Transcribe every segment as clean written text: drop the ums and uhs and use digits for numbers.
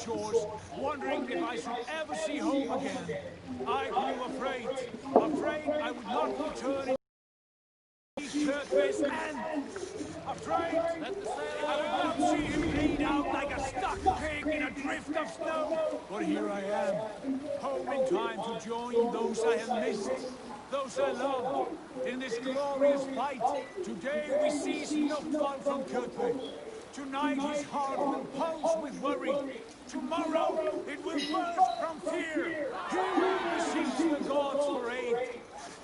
shores, wondering if I should ever see home again. I grew afraid I would not return in these turquoise and afraid I would not see him bleed out like a stuck pig in a drift of snow. But here I am, home in time to join those I have missed, those I love, in this glorious fight. Today we seize Noctval from Kürtve. Tonight his heart will pulse with worry. Tomorrow it will burst from fear. He will beseech the gods for aid,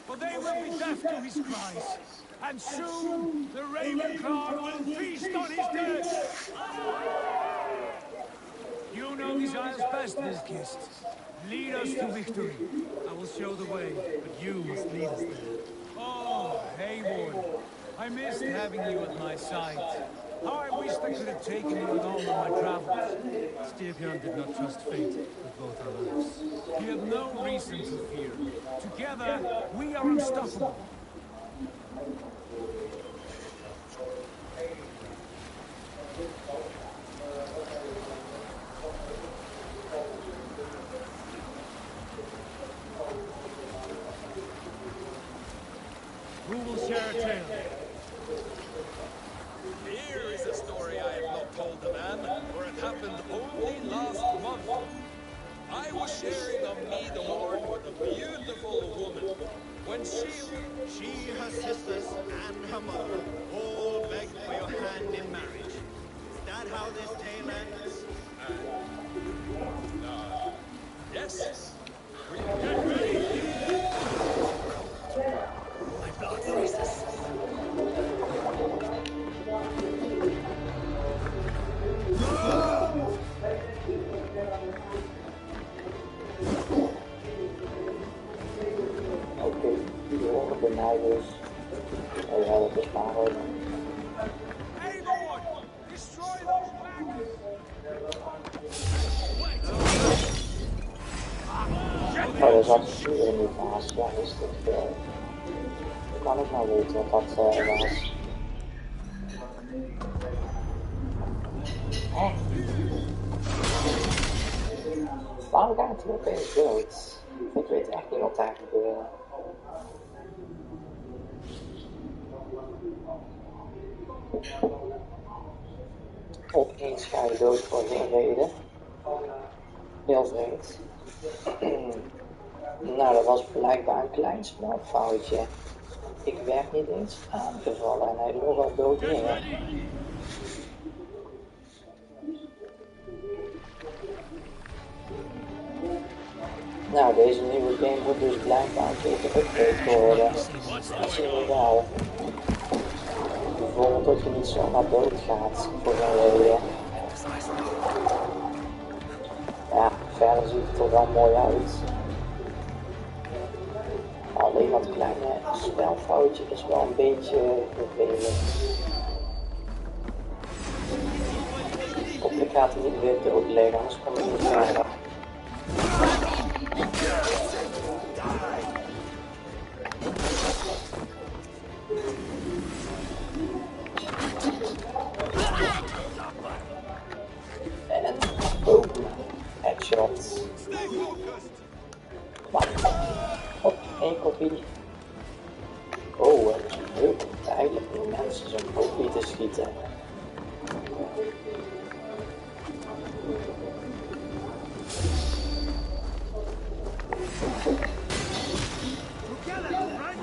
for they will be deaf to his cries. And soon the Ravenclaw will feast on his dead. You know these isles best, Wolfkist. Lead us to victory. I will show the way, but you must lead us there. Oh, Hayward. I missed having you at my side. How I wished I could have taken you along on my travels. Styrbjörn did not trust fate with both our lives. You have no reason to fear. Together, we are unstoppable. Who will share a tale? Here is a story I have not told the man, for it happened only last month. I was sharing a mead horn with a beautiful woman. When she, her sisters, and her mother all begged for your hand in marriage. Is that how this tale ends? Yes. Get ready. My blood freezes. Oké, die horen bij mij dus. Oh ja, dat is maar ook. Destroy those wagons! Oh, daar zat ik hier niet naast. Ja, is dit veel. Kan ik nou weten wat dat was? Hè? Waarom gaat hij opeens dood? Ik weet echt niet wat daar gebeurt. Opeens ga je dood voor geen reden. Heel vreemd. Nou, dat was blijkbaar een klein spelfoutje. Ik werd niet eens aangevallen en hij lag al dood neer. Nou, deze nieuwe game moet dus blijkbaar een keer geüpdate worden. Dat zien we wel. Bijvoorbeeld dat je niet zomaar doodgaat voor een reden. Ja, verder ziet het er wel mooi uit. Alleen dat kleine spelfoutje is wel een beetje vervelend. Of ik ga het niet weer doodleggen, anders kom ik niet verder. En boom, headshot. Wacht, op één kopie. Oh, het is heel tijdelijk om mensen zo'n kopie te schieten.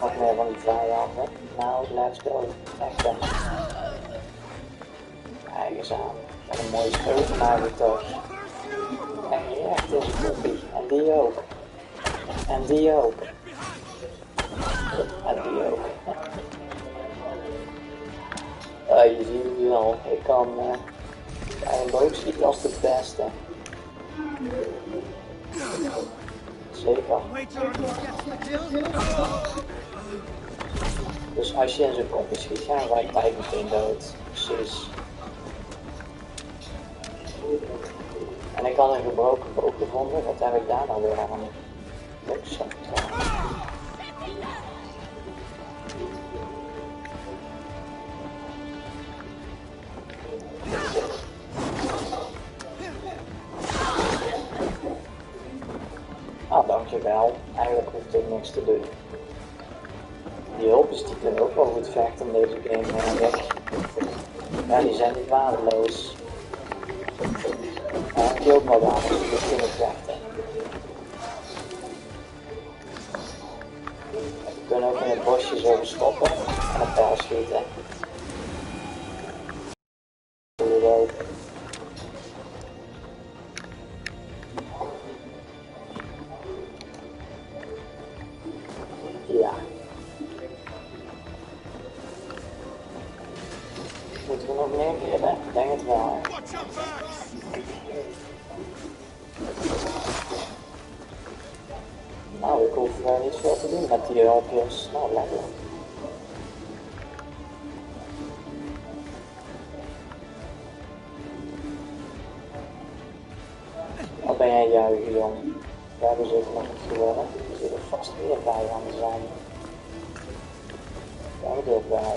Nog meer van die vijanden. Nou, let's go. Vechten. Kijk eens aan. Met een mooie schild maak ik toch. En recht is een kopie. En die ook. En die ook. En die ook. Je ziet het nu al. Ik kan een boogschieten als de beste. Zeker. Dus als je in zo'n kopje schiet, ga je gelijk bij meteen dood. Precies. En ik had een gebroken boog gevonden. Wat heb ik daar nou weer aan? Niks. Ah, dankjewel. Eigenlijk hoeft ik niks te doen. Die hulpjes die kunnen ook wel goed vechten in deze game, denk ik. Ja, die zijn niet waardeloos. Ja, die ook wel waardeloos, die kunnen vechten. We kunnen ook in het bosje zo verstoppen en een pijl schieten. Doe je ook. Ja. Moeten we nog meer keren? Ik denk het wel. Nou, ik hoef niet veel te doen met die hulpjes. Nou, lekker. Wat ben jij juichen, jong? We hebben zeker nog niet gewonnen. Er zullen vast weer vijanden zijn. Daar ben ik ook bij.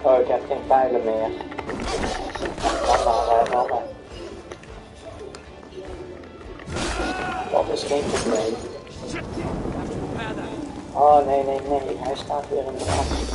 Oh, ik heb geen pijlen meer. Mannen. Dat is geen probleem. Oh, nee. Hij staat weer in de as.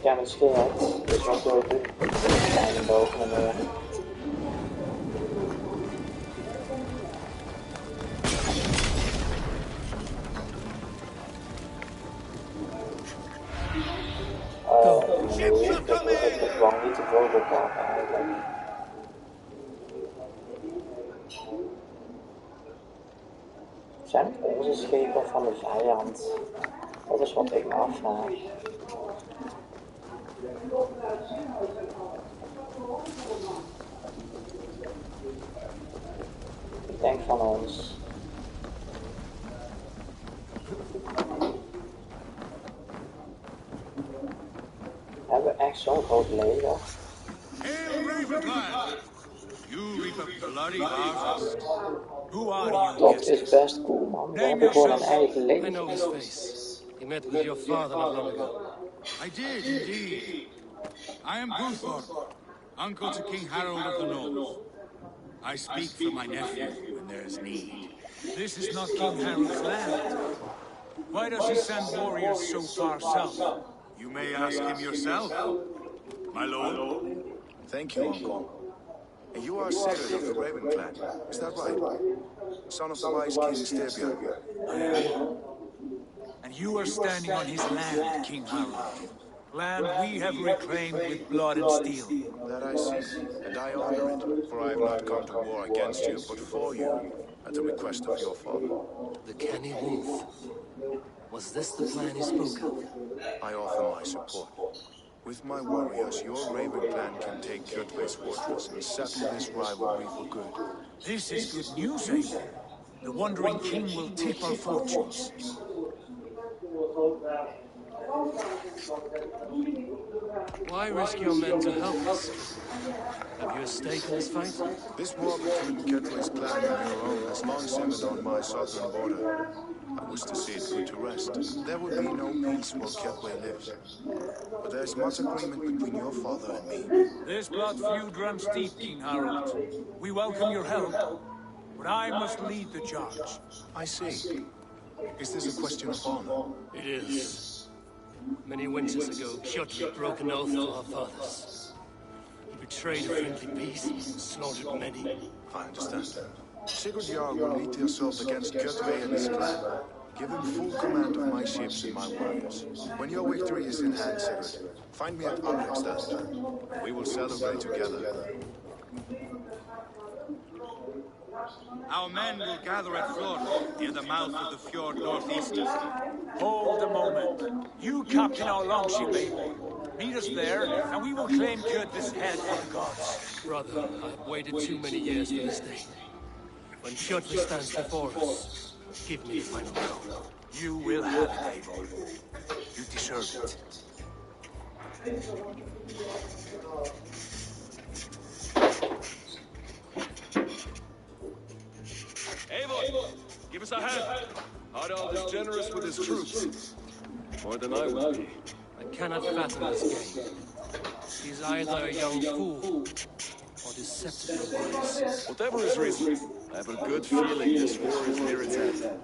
Ja, met scheelt. Dus wat doe ik nu? Kleine boven en neer. Ik kwam niet te veel oppakken eigenlijk. Zijn het onze schepen van de vijand? Dat is wat ik me afvraag. Ik denk van ons. Hebben we echt zo'n groot leger? Hail Ravenclad! You reap a bloody harvest. Who are you? Dat is best cool, man. We hebben gewoon een eigen I know his leger. face. He met with your father not long ago. I did indeed. I am Guthor, uncle to King Harold of the North. I speak for my nephew when there is need. This is not King Harold's land. Why does he send warriors so far south? You may ask him yourself, my lord. Thank you, Uncle. And you are Sigurd of the Raven clan, is that right? Son of the wise King Styrbjörn. And you are standing on his land, King Harold. Land we have reclaimed with blood and steel. That I see, and I honor it, for I have not come to war against you, but for you, at the request of your father. The canny wolf. Was this the plan he spoke of? I offer my support. With my warriors, your Raven clan can take Kjotve's fortress and settle this rivalry for good. This is good news, Eivor. The Wandering King will tip our fortunes. Why risk your men to help us? Have you a stake in this fight? This war between Kjotve's clan and your own has long simmered on my southern border. I wish to see it put to rest. There will be no peace while Kjotve lives. But there's much agreement between your father and me. This blood feud runs deep, King Harold. We welcome your help, but I must lead the charge. I see. Is this a question of honor? It is. Many winters ago, Kjotve broke an oath to our fathers. He betrayed a friendly peace and slaughtered many. I understand. Sigurd Jarl will lead the assault against Kjotve and his clan. Give him full command of my ships and my warriors. When your victory is in hand, Sigurd, find me at Alrekstad. We will celebrate together. Our men will gather at Fjord, near the mouth of the fjord northeastern. Hold a moment. You captain our longship, Eivor. Meet us there, and we will claim Kjotve's head for the gods. Brother, I've waited too many years for this day. When Kjotve stands before us, give me the final call. You will have it, Eivor. You deserve it. Eivor, give us a hand. Harald is generous with his troops. More than I would be. I cannot fathom this game. He's either a young fool or deceptively wise. Whatever his reason, I have a good feeling this war is near its end.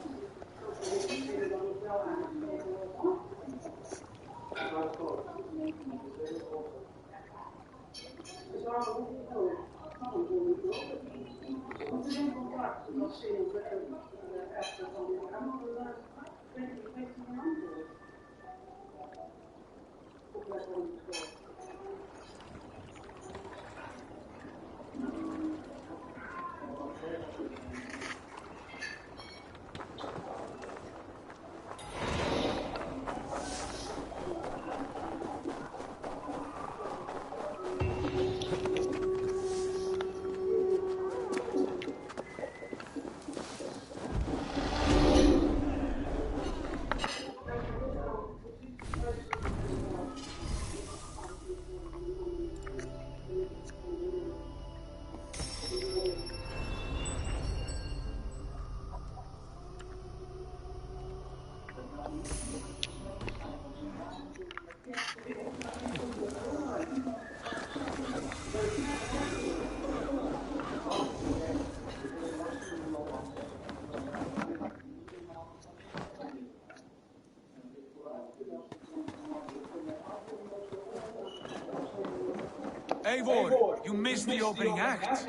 Eivor, you missed the opening act.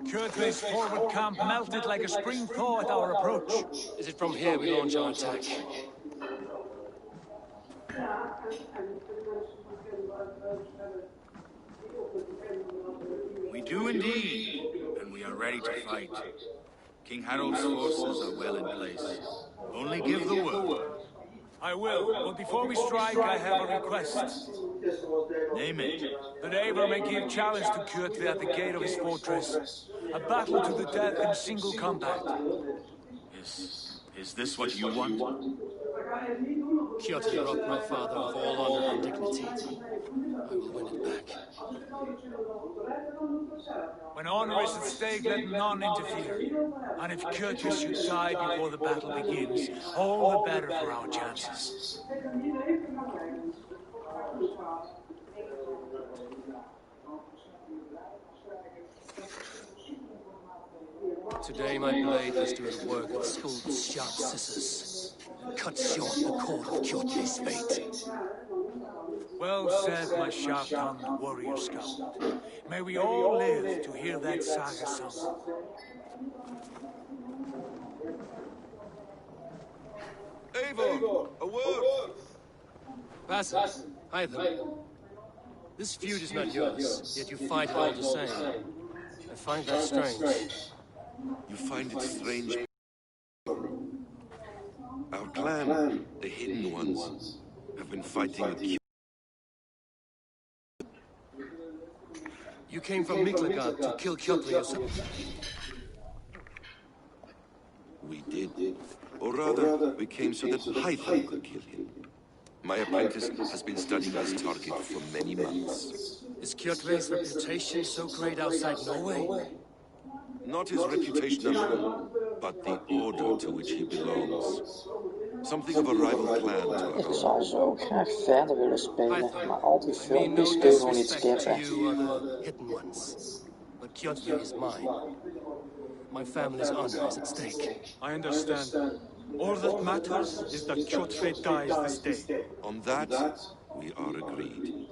Kjotve's forward camp melted like a spring thaw at our approach. Is it from here we launch our attack? We do indeed, and we are ready to fight. King Harold's forces are well in place. Only give the word. I will, but before we strike, I have a request. Name it. That Eivor may give challenge to Kjotve at the gate of his fortress. A battle to the death in single combat. Is this what you want? Kjotve robbed my father of all honor and dignity. I will win it back. When honor is at stake, let none interfere. And if Kjotve should die before the battle begins, all the better for our chances. Today my blade was doing work at Skuld's sharp scissors, and cut short the cord of Kjotve's fate. Well said, my sharp-tongued warrior scout. May we all live to hear that saga sung. Eivor, a word! Basil, hi there. This feud is not yours, yet you fight it all the same. I find that strange. You find it strange. Our clan, the Hidden Ones, have been fighting at You came from Miklagard to kill Kjotve yourself. We did. Or rather, we came so that Python could kill him. My apprentice has been studying this target for many months. Is Kjotve's reputation so great outside Norway? Not his reputation alone, but the order to which he belongs. Something of a rival clan to our Ik own. zou zo graag verder willen spelen, maar al die I mean filmpjes no kun je gewoon niet disrespect to skippen. you or the hidden ones, but Kjotve is mine. My family's honor is at stake. I understand. All that matters is that Kjotve dies this day. On that, we are agreed.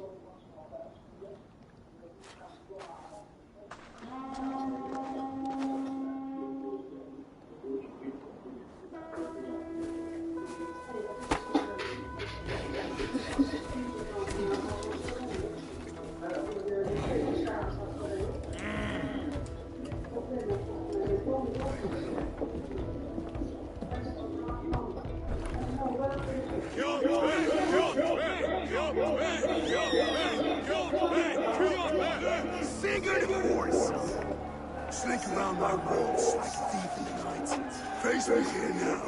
Sigurd horse! Slink around my walls like a thief in the night. Face me here now.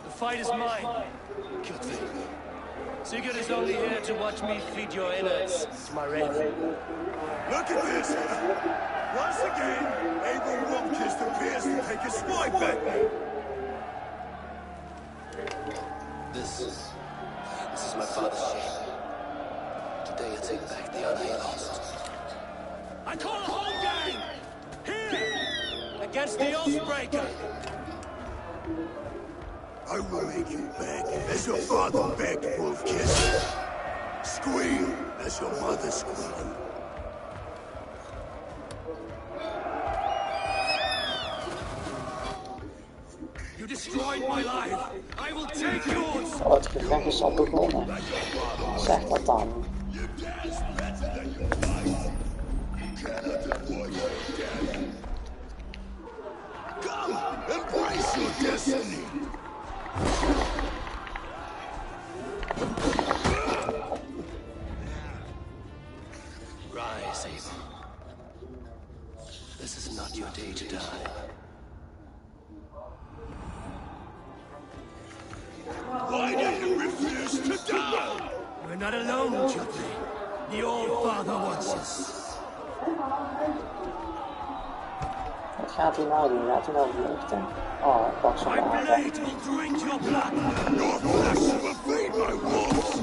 The fight is mine, Kjotve. Sigurd is only here to watch me feed your innards to my raven. Look at this! Once again, Abel Womkist appears to take a swipe at me. This is my father's shame. Today I take back the honor he lost. I call a home gang! Here! Against the Oathbreaker! I will make you beg as your father begged, Wolfkiss. Squeal as your mother squealed. You destroyed my life! I will take yours! Oh, het gevecht is al begonnen. Zeg dat dan. Come, embrace your destiny. Rise, Abel. This is not your day to die. Why do you refuse to die? We're not alone, Kjotve. The old father wants us. Wat gaat hij nou doen? Gaat hij nou vluchten? Oh, ik pak zo'n My wapen. blade will drink your blood. Your flesh will feed my wolves.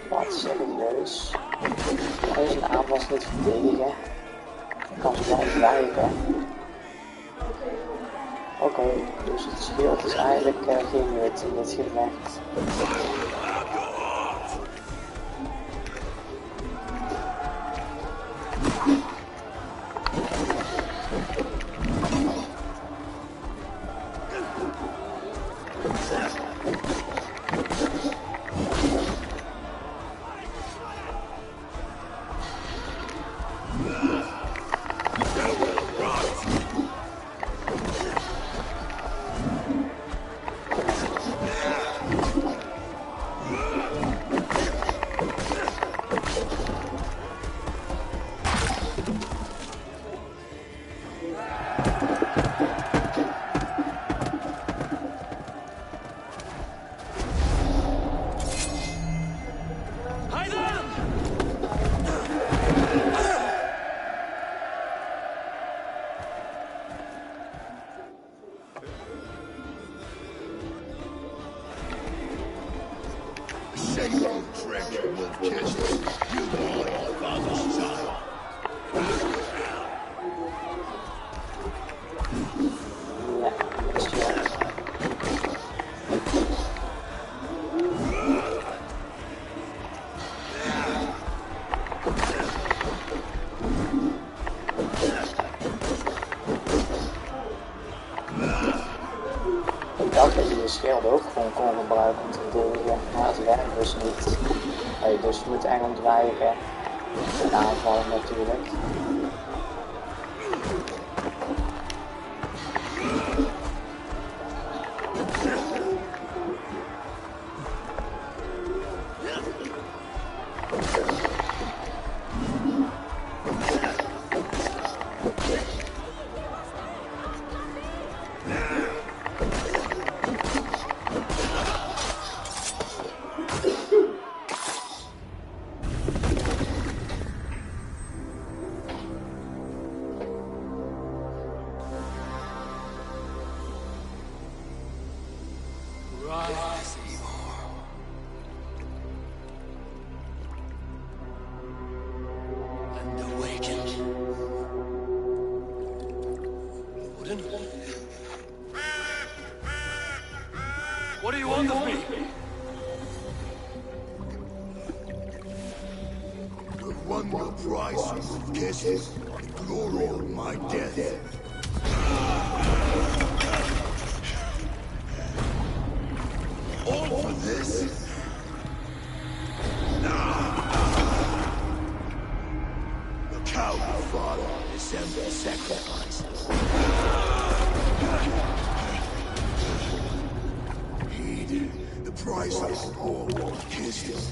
Wat serieus? Hij is een aanval niet verdedigen. Ik kan ze blijven wijken. Oké, dus het schild is eigenlijk geen nut in dit gevecht. Shameful trick, Wolfkiss. You are your father's child. Ja, dat is juist. Ik dacht dat je je schild ook gewoon kon gebruiken om te verdedigen, maar het werkt dus niet. Dus je moet eigenlijk ontwijken en aanvallen natuurlijk. Odin? What do you want of me? You've won your prize, Kiss. The glory of my death. All for this? The coward father resembles sacrifices. Heed the price of the poor, Kiss.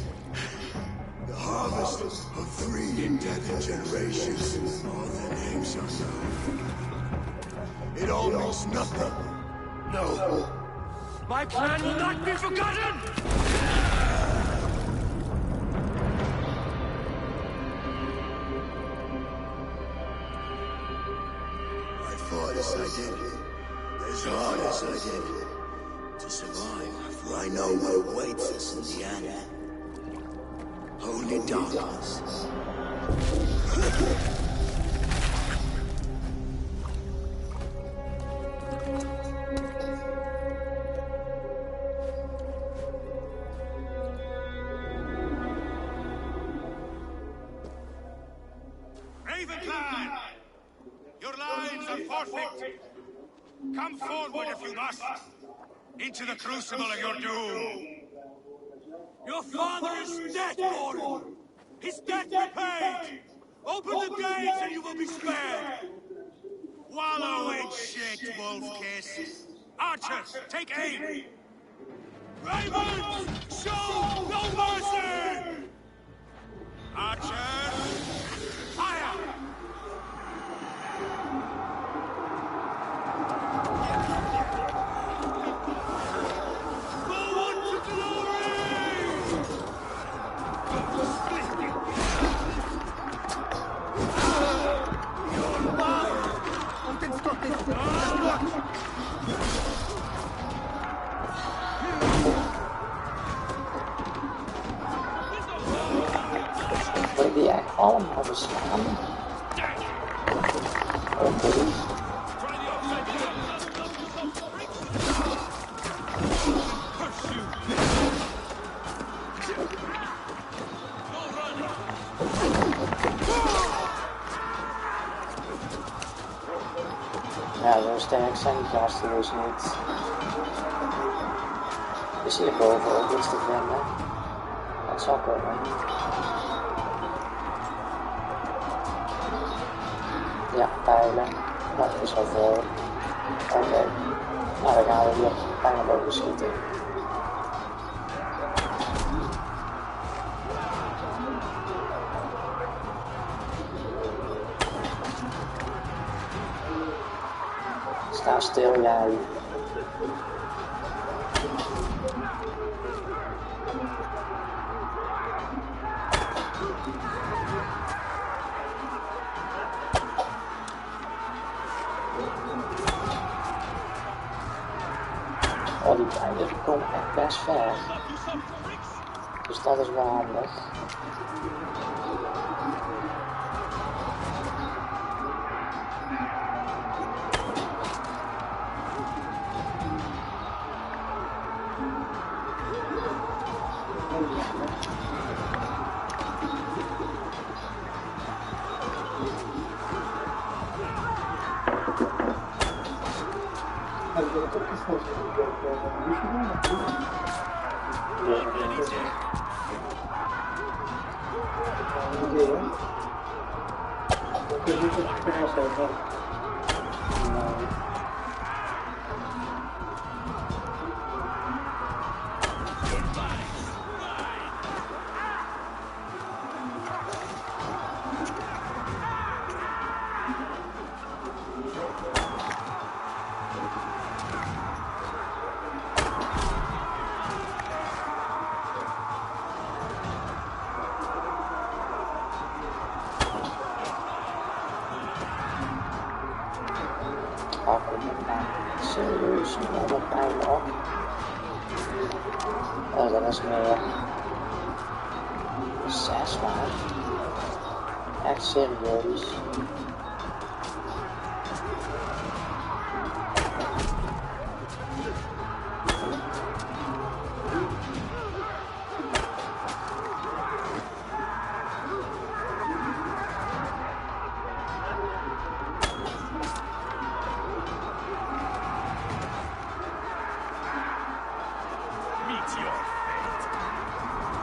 The harvest of 3 indebted generations. All their names are known. It all means nothing. No. My plan will not be forgotten! I fought as I did, as hard as I did, to survive, for I know what awaits us in the end. Only darkness. Ravenclan! Your lives are forfeit! Come forward if you must! Into the crucible of your doom! Your father is dead, Gordon! His debt repaid! Open the gates and you will be spared! Wallow in shit, Wolf-Kiss! Archers, take aim! Ravens! Show no mercy! Archers, fire! Forward to glory! Worden die eigenlijk allemaal bestaan? Oké. Ja, zo sterk zijn die gasten dus niet. Is hierboven ook iets te vinden? Dat zal komen. Ja, pijlen. Dat is al veel. Oké. Nou, dan gaan we hier bijna boven schieten. Sta stil, jij. Oh, die pijlen komen echt best ver. Dus dat is wel handig. Serieus, allemaal pijlen op. Oh, dat is meer 6 maar. Echt serieus.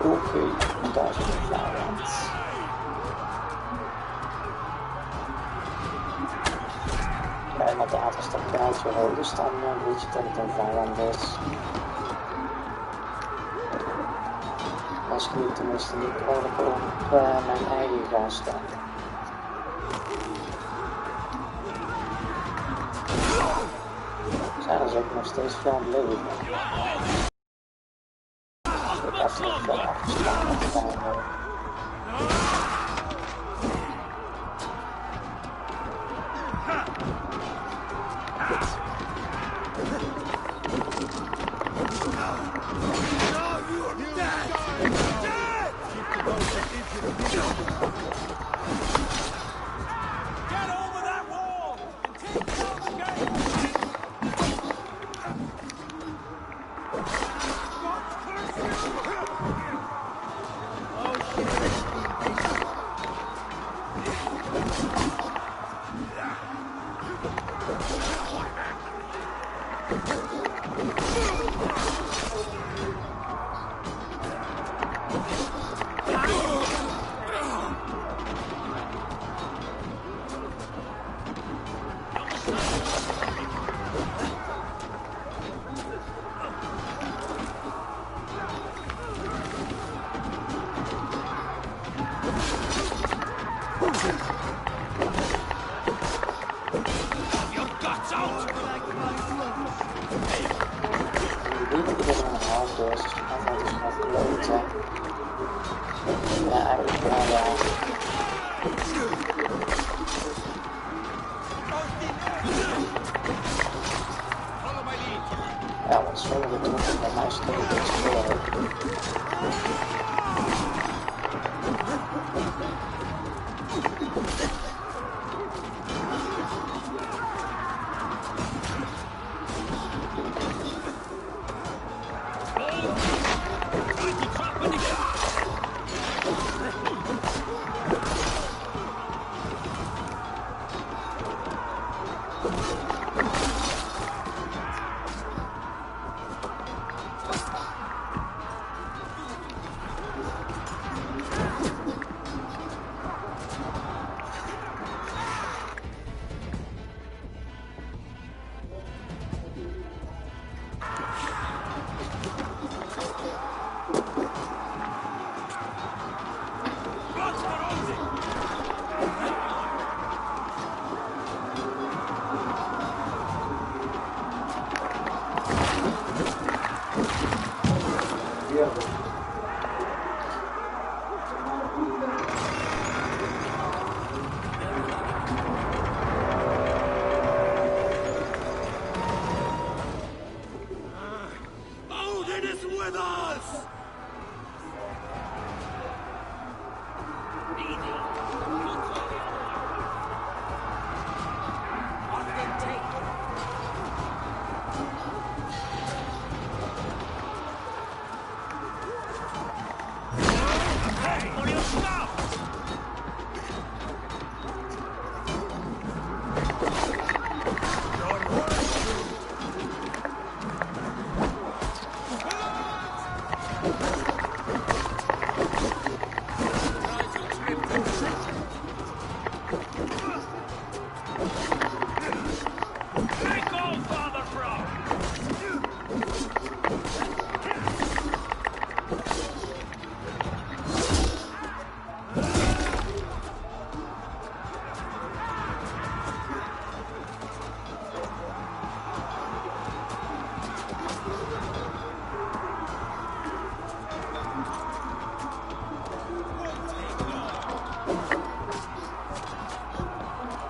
Oké, en daar zit een vijand. Ja, inderdaad, als dat pijltje rood is, dan weet je dat het een vijand is. Als ik nu tenminste niet op mijn eigen ga staan. Zijn er zeker nog steeds veel aan het leven. Ik heb er nog wel afgestaan op de ja, wat zullen we doen? Bij mij is het een beetje veel.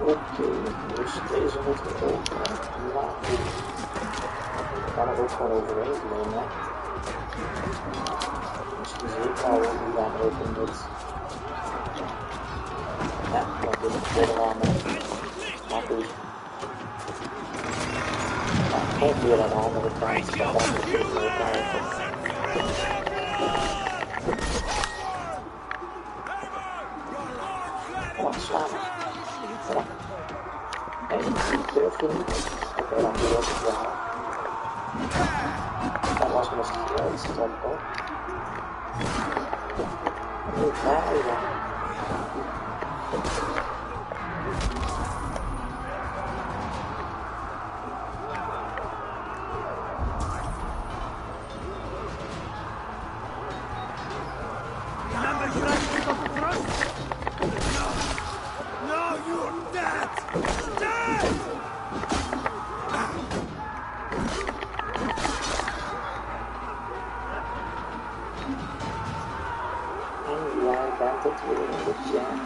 Oké, dus deze moeten we openen. Ik kan er ook gewoon overheen nemen. Misschien zie ik al hoe die aan open doet. Ja, dan doe ik het verder aan. Makkelijk. Ja, gewoon weer aan de andere kant. Dan kan ik het weer kijken. Kom maar, slaan. Ja. Nee, ik durf je niet. Oké, dan doe ik het wel. Dat was misschien iets te op. Niet rijden. Remember your actions of the thrust? No! No, you're dead! Dead! En jij bent het weer in de chat.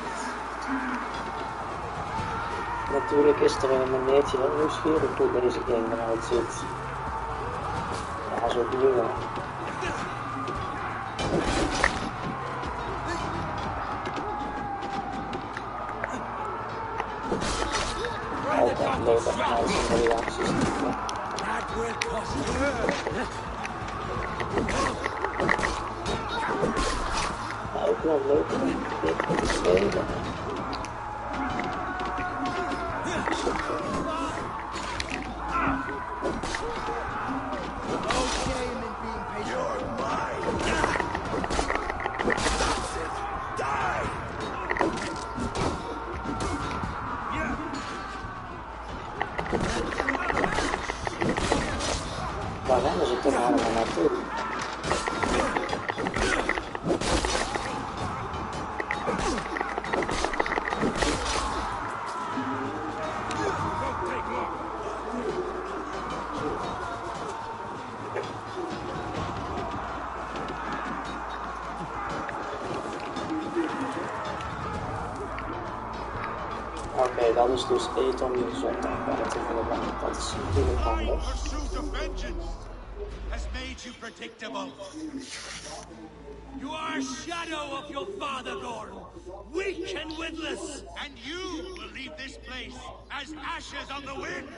Natuurlijk is er een meneertje heel nieuwsgierig hoe deze game eruit ziet. Ja, zo duur. Altijd leuk als mensen in de reacties doen. Maar ook wel leuk om dit te spelen. You're mine. That's it. Die! Waar rennen ze toch allemaal naartoe? Oké, dat is dus eten om je zondag buiten te worden. Dat is natuurlijk handig. Pursuit of vengeance has made you predictable. You are a shadow of your father, Gorn. Weak and witless. And you will leave this place as ashes on the wind.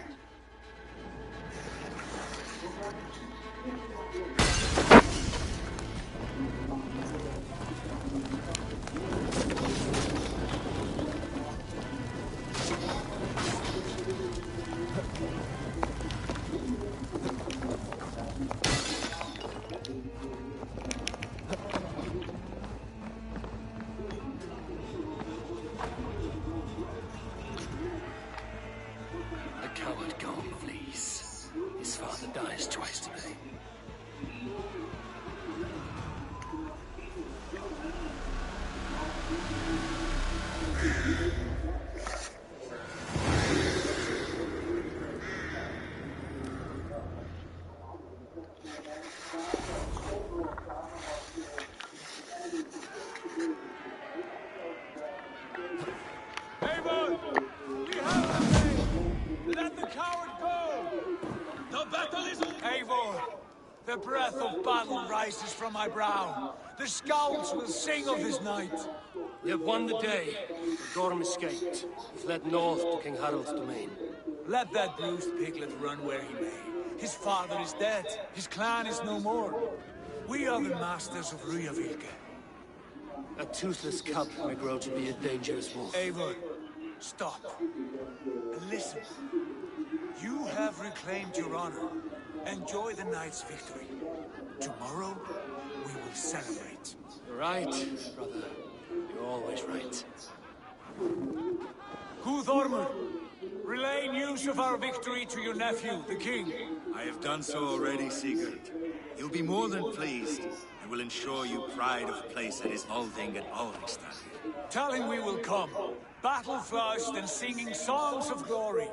The coward Gorn flees. His father dies twice today. Avon! We have the day! Let the coward go! The battle is over. Eivor, the breath of battle rises from my brow. The scouts will sing of this night. We have won the day. Gorm escaped. He fled north to King Harald's domain. Let that bruised piglet run where he may. His father is dead. His clan is no more. We are the masters of Ryavilke. A toothless cub may grow to be a dangerous wolf. Eivor, stop. And listen. You have reclaimed your honor. Enjoy the night's victory. Tomorrow, we will celebrate. You're right, brother. You're always right. Guthormur, relay news of our victory to your nephew, the king. I have done so already, Sigurd. He'll be more than pleased, and will ensure you pride of place at his Alding and Alringstad. Tell him we will come, battle-flushed and singing songs of glory.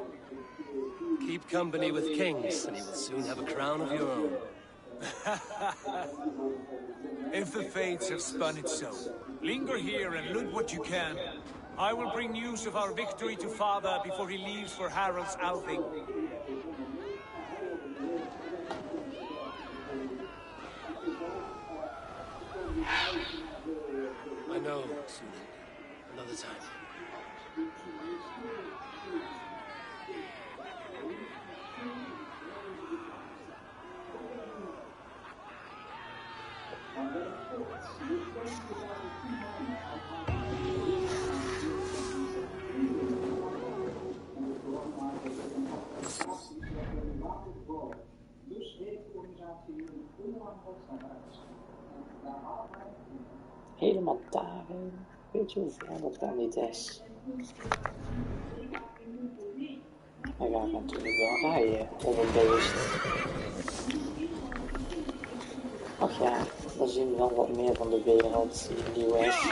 Keep company with kings, and you will soon have a crown of your own. If the fates have spun it so, linger here and loot what you can. I will bring news of our victory to father before he leaves for Harald's Althing. I know, soon. Another time. helemaal daarheen. Weet je hoe ver dat wel niet is? Hij gaat natuurlijk wel rijden op een beest. Ach ja, dan zien we wel wat meer van de wereld die nieuw is.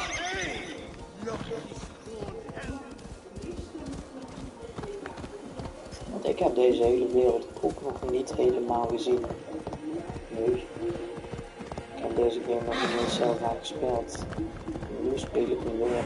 Want ik heb deze hele wereld ook nog niet helemaal gezien. Nee. Ik heb deze game nog niet zo vaak gespeeld. Nu speel ik hem weer.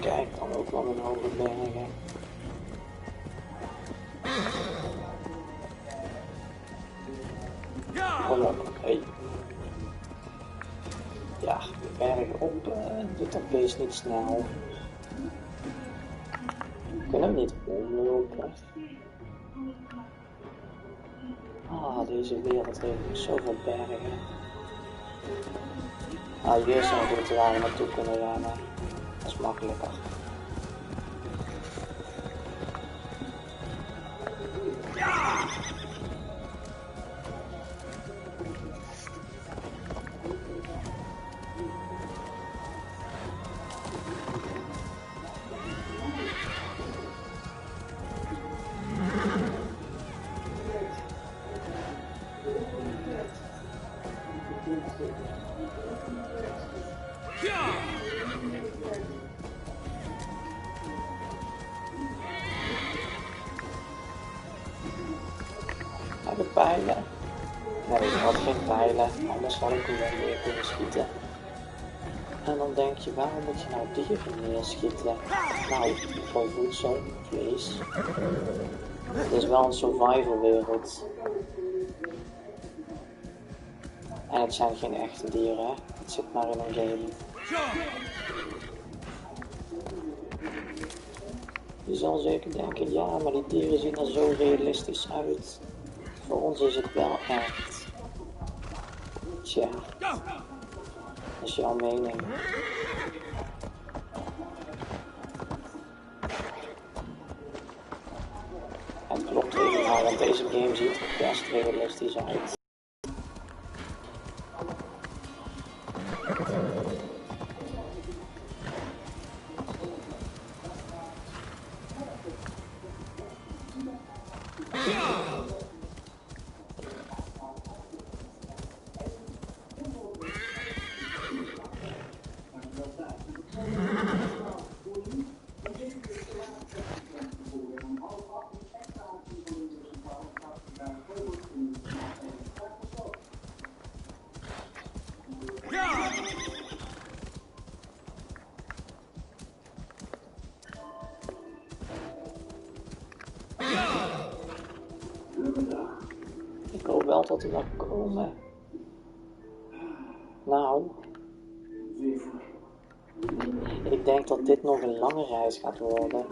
Kijk, dan ook wel een hoge bergen. Kom op, hey. Ja, de bergen op, doet dat beest niet snel. We kunnen hem niet omlopen. Ah, deze wereld heeft zoveel bergen. Ah, hier zijn we goed waar we naartoe kunnen gaan. Dat is makkelijker. Naar de pijlen. Nee, ik had geen pijlen, anders had ik hem wel weer kunnen schieten. En dan denk je, waarom moet je nou dieren neerschieten? Nou, voor voedsel, vlees. Het is wel een survival wereld. En het zijn geen echte dieren, het zit maar in een game. Je zal zeker denken, ja, maar die dieren zien er zo realistisch uit. Voor ons is het wel echt. Tja, dat is jouw mening. Het klopt helemaal, want deze game ziet er best realistisch uit. Ik hoop wel dat er nog komen. Nou, ik denk dat dit nog een lange reis gaat worden.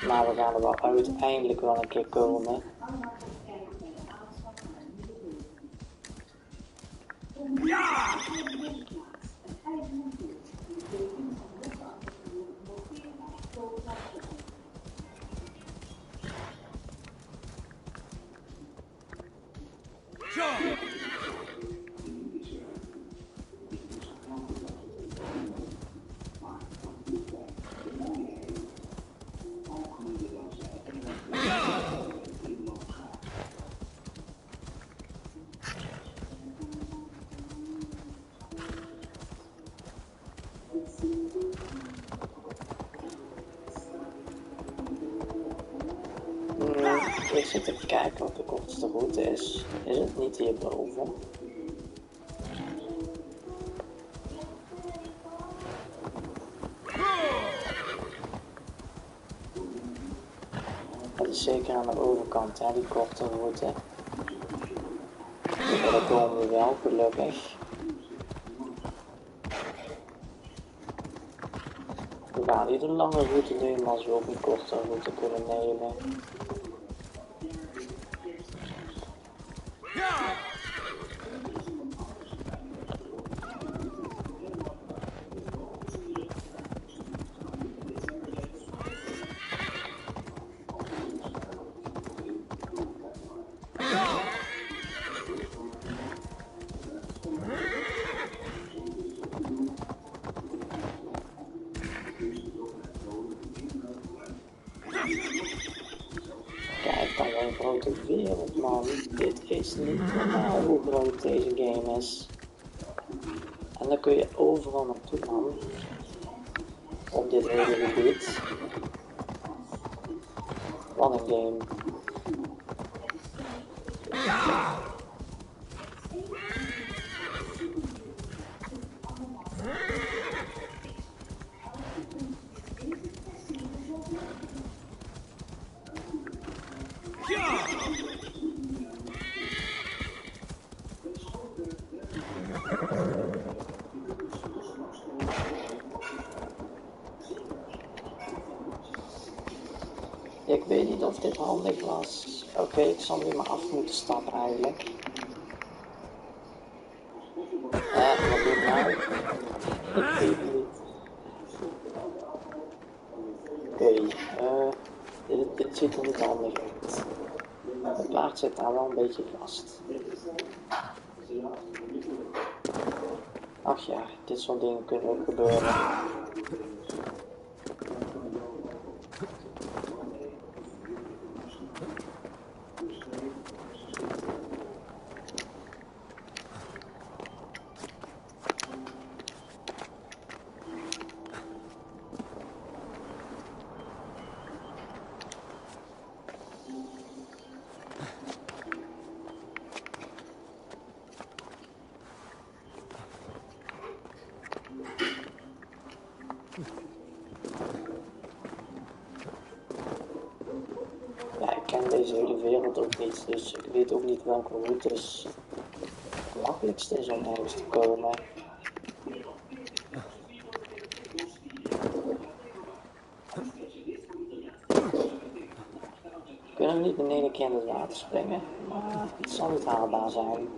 Maar we gaan er wel uiteindelijk wel een keer komen. Ik zit te kijken wat de kortste route is. Is het niet hierboven? Het is zeker aan de overkant, hè, die korte route. Ja, daar komen we wel, gelukkig. We gaan niet een lange route nemen als we ook een korte route kunnen nemen. Kijk dan, een grote wereld, man. Dit is niet normaal hoe groot deze game is. En dan kun je overal naartoe, man. Op dit hele gebied. Wat een game. Ik weet niet of dit handig was. Oké, ik zal nu maar af moeten stappen eigenlijk. Wat doe ik nou? Ik weet het niet. Oké, dit ziet er niet handig uit. Het paard zit daar wel een beetje vast. Ach ja, dit soort dingen kunnen ook gebeuren. Ja, ik ken deze hele wereld ook niet, dus ik weet ook niet welke routes het makkelijkste is om ergens te komen. We kunnen niet in één keer in het water springen, maar het zal niet haalbaar zijn.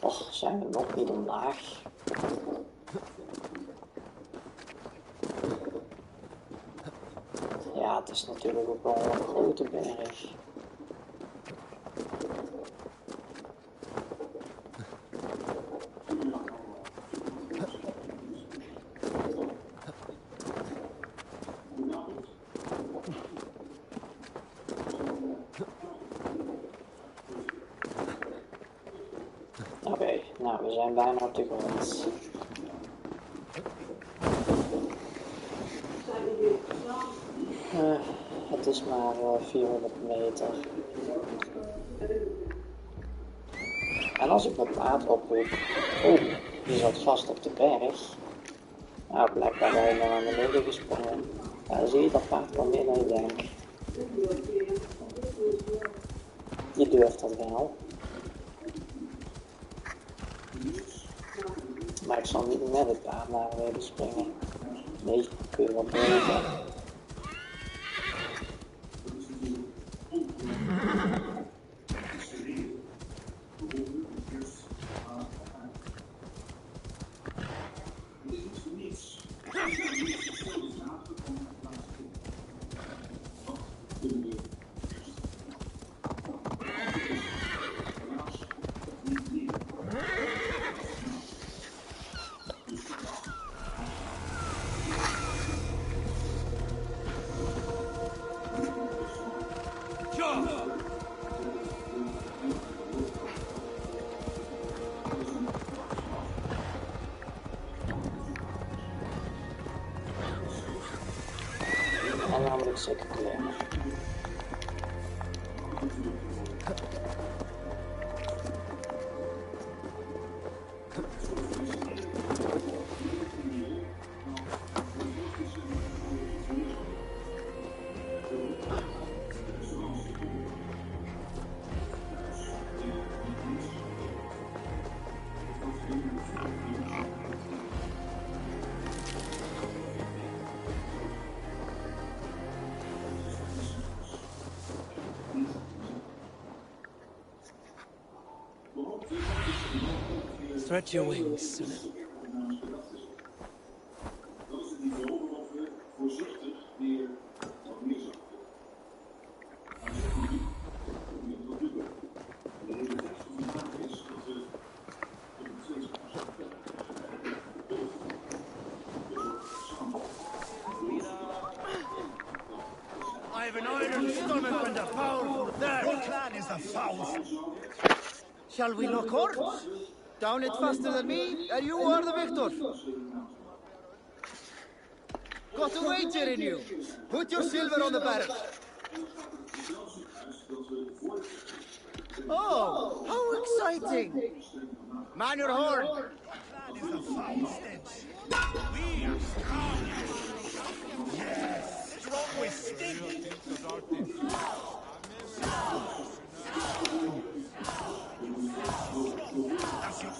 Och, zijn we nog niet omlaag? Ja, het is natuurlijk ook wel een grote berg. Oké, nou, we zijn bijna op de grond. Het is maar 400 meter. En als ik mijn paard oproep... Oh, die zat vast op de berg. Nou, blijkbaar ben ik naar beneden gesprongen. Ja, dan zie je dat paard wel meer dan je denkt. Die durft dat wel. Maar ik zal niet met het paard naar beneden springen. Nee, kun je wat beter. zeker claimen. Stretch your wings. I have an iron stomach and a powerful thirst. Your clan is the foul. Shall we lock horns? Down it faster than me, and you are the victor. Got a wager in you. Put your silver on the barrel. Oh, how exciting! Man your horn. Clan is the foul stench. We are strong. Yes, strong with stink. That's your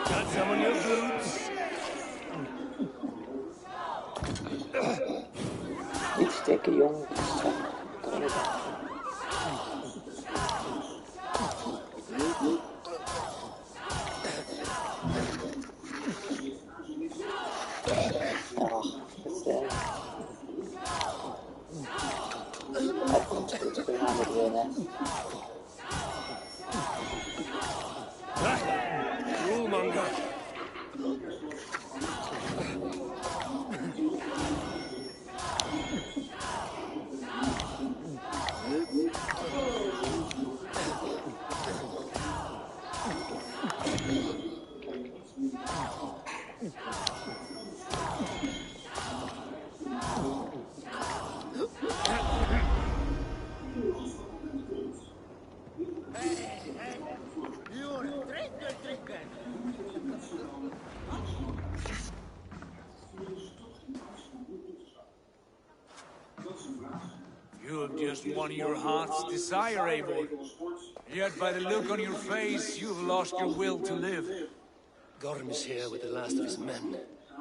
Got some on your boots? Niet stikken, jongen. Het komt goed, we gaan het winnen. You have just won your heart's desire, Eivor. Yet by the look on your face, you have lost your will to live. Gorm is here with the last of his men.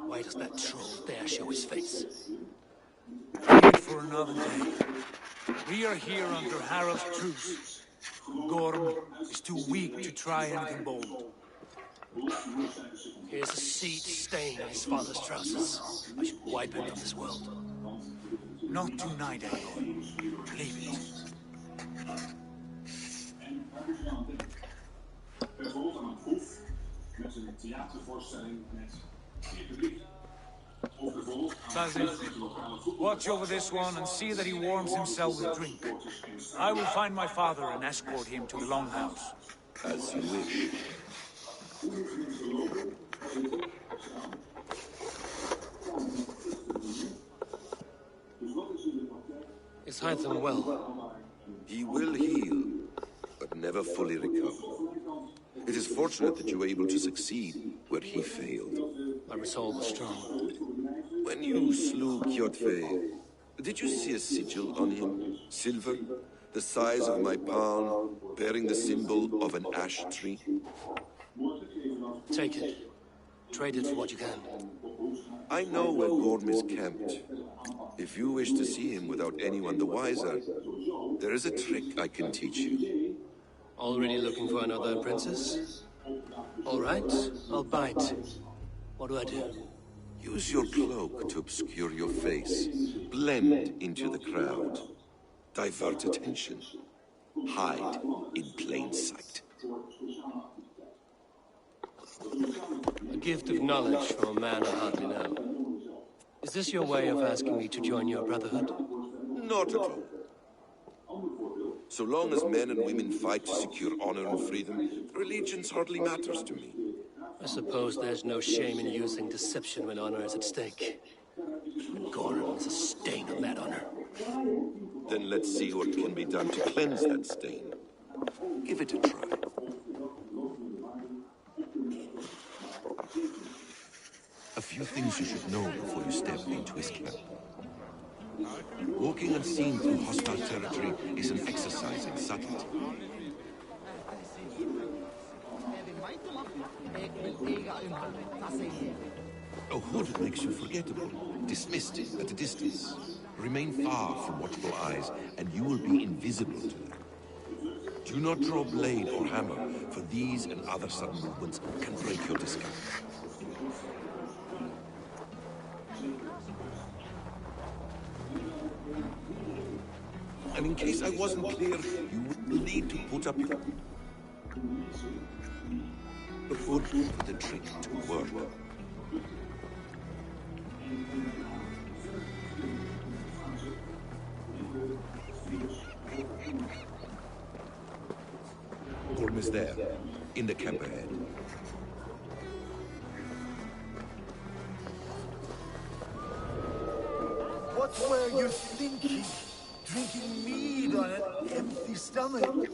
Why does that troll dare show his face? Wait for another day. We are here under Harald's truce. Gorm is too weak to try anything bold. Here's a seed stain on his father's trousers. I should wipe him from this world. Not tonight, Eivor. Leave it. Vervolg aan een proef met een theatervoorstelling met 4 publiek. Of vervolg aan een lokale voetbal. Watch over this one and see that he warms himself with drink. I will find my father and escort him to the Longhouse. As you wish. Is Hytham well? He will heal, but never fully recover. It is fortunate that you were able to succeed where he failed. My resolve was strong. When you slew Kjotve, did you see a sigil on him? Silver, the size of my palm, bearing the symbol of an ash tree? Take it. Trade it for what you can. I know where Gorm is camped. If you wish to see him without anyone the wiser, there is a trick I can teach you. Already looking for another princess? All right, I'll bite. What do I do? Use your cloak to obscure your face. Blend into the crowd. Divert attention. Hide in plain sight. A gift of knowledge from a man I hardly know. Is this your way of asking me to join your brotherhood? Not at all. So long as men and women fight to secure honor and freedom, religions hardly matters to me. I suppose there's no shame in using deception when honor is at stake. And Gorham is a stain on that honor. Then let's see what can be done to cleanse that stain. Give it a try. A few things you should know before you step into his camp. Walking unseen through hostile territory is an exercise in subtlety. A hood makes you forgettable, dismissed at a distance. Remain far from watchful eyes, and you will be invisible to them. Do not draw blade or hammer, for these and other sudden movements can break your disguise. And in case I wasn't clear, you will need to put up your hood for the trick to work. Gorm is there, in the camp ahead. What were you thinking? Drinking mead on an empty stomach?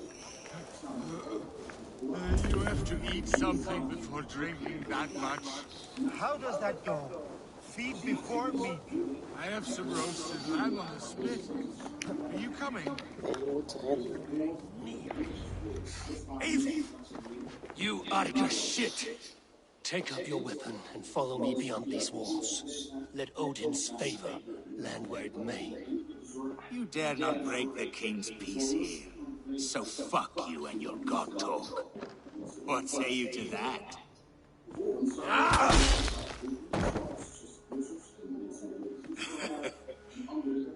You have to eat something before drinking that much. How does that go? Feed before meat. I have some roasted lamb on the spit. Are you coming? Evie! You utter shit! Take up your weapon and follow me beyond these walls. Let Odin's favor land where it may. You dare not break the king's peace here. So fuck you and your god talk. What say you to that?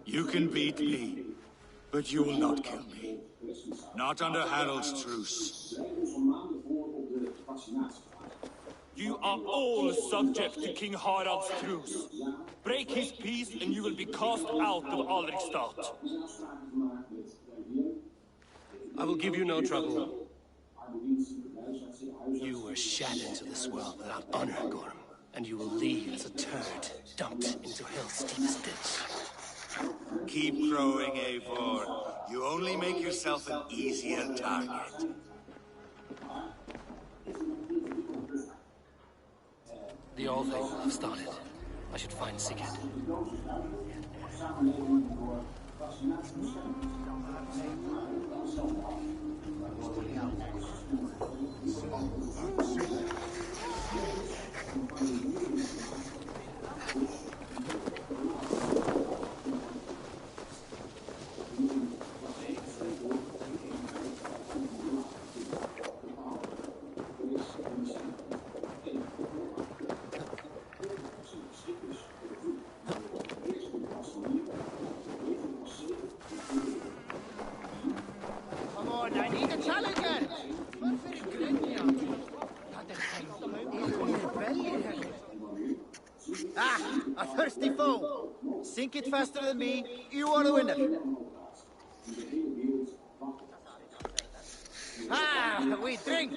You can beat me, but you will not kill me. Not under Harold's truce. You are all subject to King Harald's truce. Break his peace and you will be cast out of Alrikstad. I will give you no trouble. You were shat into this world without honor, Gorm, and you will leave as a turd dumped into hell's deepest ditch. Keep crowing, Eivor. You only make yourself an easier target. The Althing will have started. I should find Sigurd. A thirsty foe. Sink it faster than me. You are the winner. Ah, we drink.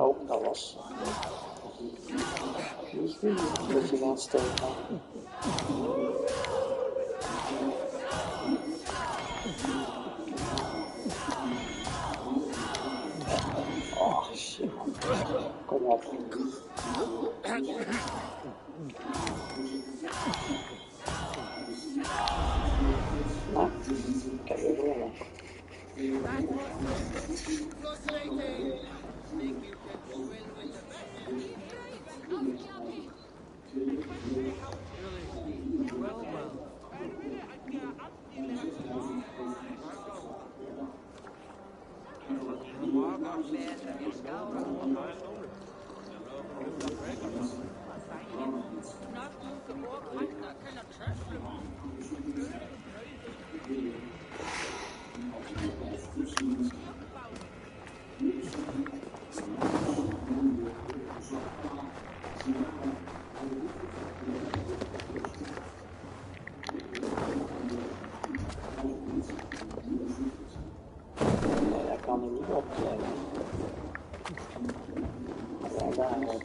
Oh, dat was. Dat je gaan steken. Oh shit. Kom op. Nou, Frustrating. Think you can swim with the best? Really? Well, well. Jag kan inte uppleva. Jag är där.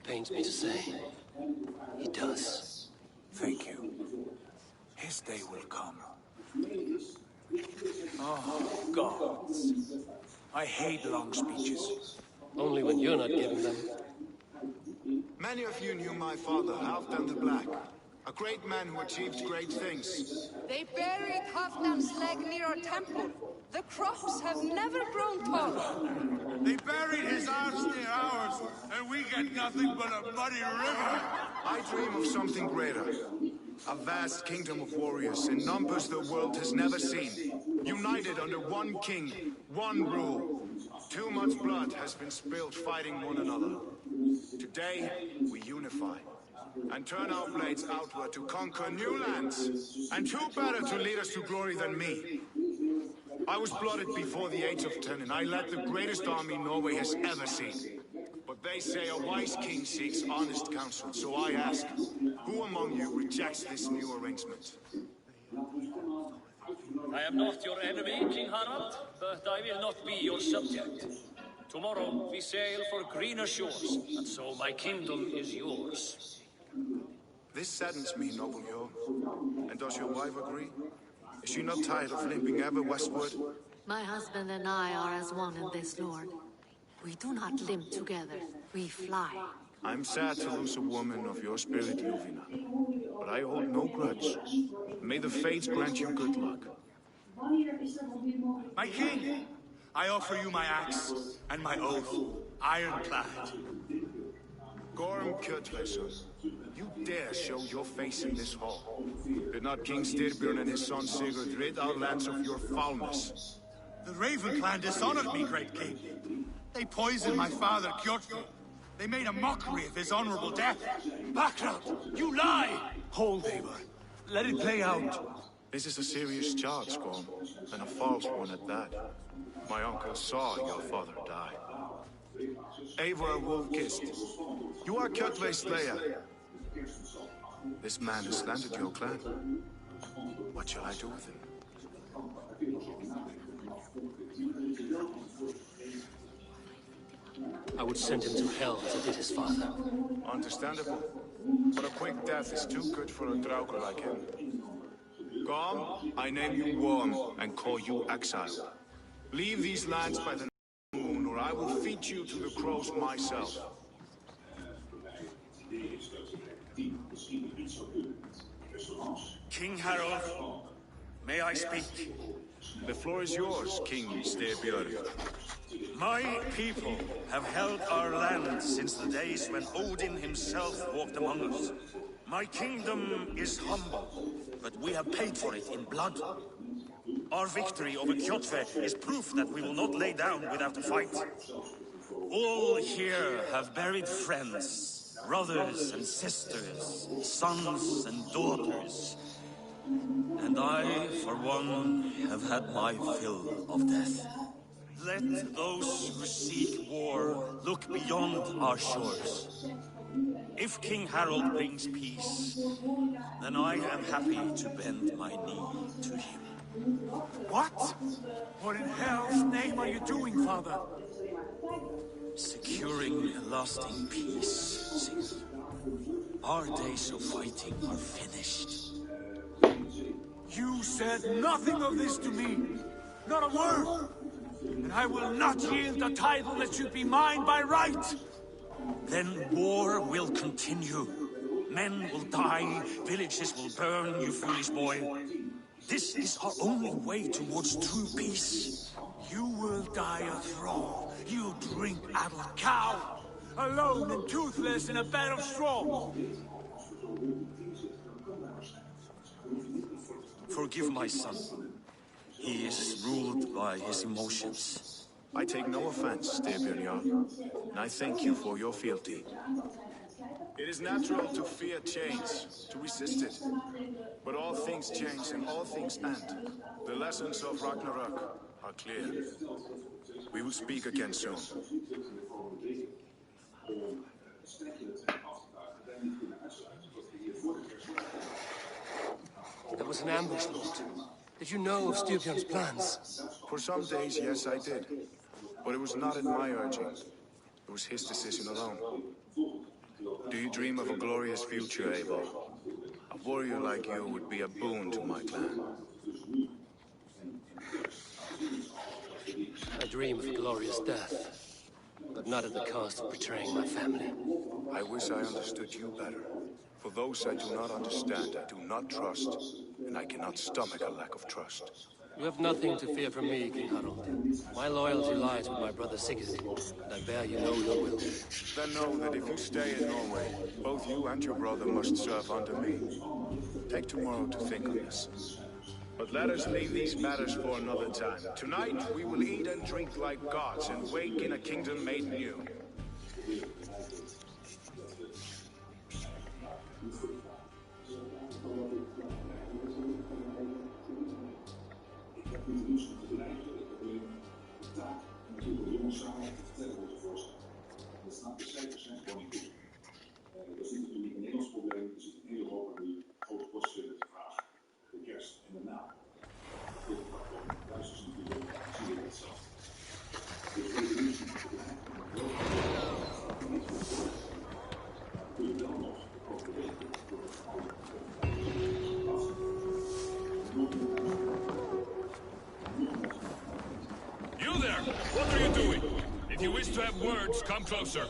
Pains me to say, he does. Thank you. His day will come. Oh, gods. I hate long speeches. Only when you're not giving them. Many of you knew my father, Halfdan the Black. A great man who achieved great things. They buried Halfdan's leg near our temple. The crops have never grown taller. They buried his arms near ours, and we get nothing but a muddy river. I dream of something greater. A vast kingdom of warriors in numbers the world has never seen. United under one king, one rule. Too much blood has been spilled fighting one another. Today, we unify. And turn our blades outward to conquer new lands. And who better to lead us to glory than me? I was blooded before the age of 10, and I led the greatest army Norway has ever seen. But they say a wise king seeks honest counsel, so I ask, who among you rejects this new arrangement? I am not your enemy, King Harald, but I will not be your subject. Tomorrow we sail for greener shores, and so my kingdom is yours. This saddens me, noble Jorn. And does your wife agree? Is she not tired of limping ever westward? My husband and I are as one in this, Lord. We do not limp together, we fly. I'm sad to lose a woman of your spirit, Jovina. But I hold no grudge. May the fates grant you good luck. My king, I offer you my axe and my oath, ironclad. Gorm Kjotveson, you dare show your face in this hall. Did not King Styrbjörn and his son Sigurd rid our lands of your foulness? The Raven clan dishonored me, great king. They poisoned my father, Kjotve. They made a mockery of his honorable death. Background! You lie! Hold, Eivor. Let it play out. This is a serious charge, Gorm, and a false one at that. My uncle saw your father die. Eivor Wolf-Kissed, you are Kjotve's slayer. This man has slandered your clan. What shall I do with him? I would send him to hell as I did his father. Understandable. But a quick death is too good for a Draugr like him. Gorm, I name you Worm and call you exiled. Leave these lands by the moon, or I will feed you to the crows myself. King Harald, may I speak? The floor is yours, King Styrbjörn. My people have held our land since the days when Odin himself walked among us. My kingdom is humble, but we have paid for it in blood. Our victory over Kjotve is proof that we will not lay down without a fight. All here have buried friends, brothers and sisters, sons and daughters. And I, for one, have had my fill of death. Let those who seek war look beyond our shores. If King Harold brings peace, then I am happy to bend my knee to him. What? What in hell's name are you doing, Father? Securing a lasting peace, Sigurd. Our days of fighting are finished. You said nothing of this to me. Not a word. And I will not yield the title that should be mine by right. Then war will continue. Men will die, villages will burn, you foolish boy. This is our only way towards true peace. You will die a thrall. You drink-addled cow. Alone and toothless in a bed of straw. Forgive my son. He is ruled by his emotions. I take no offense, dear Björn, and I thank you for your fealty. It is natural to fear change, to resist it. But all things change and all things end. The lessons of Ragnarok are clear. We will speak again soon. That was an ambush, Lord. Did you know of Styrbjörn's plans? For some days, yes, I did. But it was not at my urging. It was his decision alone. Do you dream of a glorious future, Eivor? A warrior like you would be a boon to my clan. I dream of a glorious death, but not at the cost of betraying my family. I wish I understood you better. For those I do not understand, I do not trust, and I cannot stomach a lack of trust. You have nothing to fear from me, King Harold. My loyalty lies with my brother Sigurd, and I bear you no ill will. Then know that if you stay in Norway, both you and your brother must serve under me. Take tomorrow to think on this. But let us leave these matters for another time. Tonight, we will eat and drink like gods and wake in a kingdom made new. You there! What are you doing? If you wish to have words, come closer.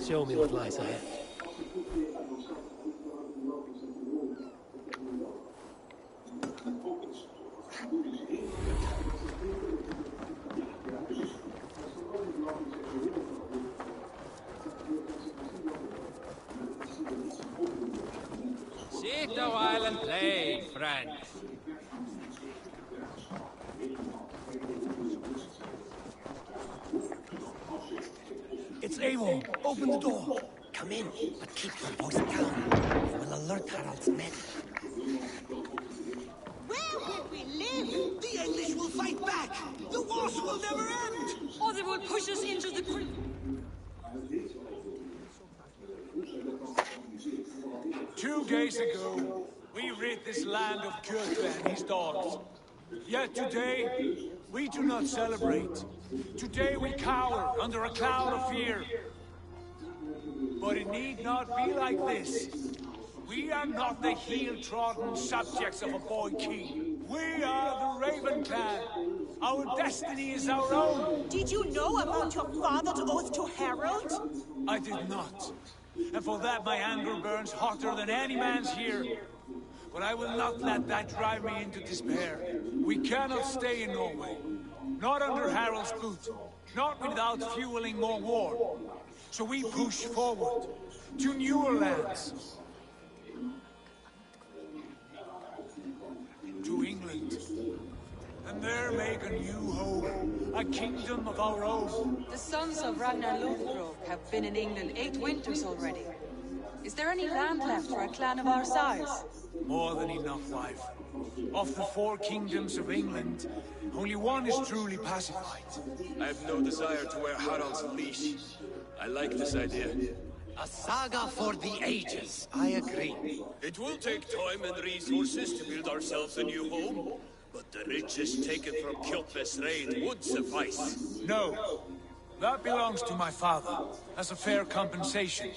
Show me what lies ahead. Sit a while and play, friend. It's Eivor. Open the door. Come in, but keep your voice down. You will alert Harald's men. Where will we live? The English will fight back! The wars will never end! Or they will push us into the... days ago, we rid this land of Kjotve and his dogs. Yet today, we do not celebrate. Today we cower under a cloud of fear. But it need not be like this. We are not the heel-trodden subjects of a boy king. We are the Raven clan. Our destiny is our own. Did you know about your father's oath to Harold? I did not. And for that my anger burns hotter than any man's here. But I will not let that drive me into despair. We cannot stay in Norway. Not under Harold's boot. Not without fueling more war. So we push forward to newer lands. To England. And there make a new home. A kingdom of our own. The sons of Ragnar Lothbrok have been in England 8 winters already. Is there any land left for a clan of our size? More than enough, wife. Of the 4 kingdoms of England, only one is truly pacified. I have no desire to wear Harald's leash. I like this idea. A saga for the ages, I agree. It will take time and resources to build ourselves a new home, but the riches taken from Kjotve's raid would suffice. No. That belongs to my father, as a fair compensation.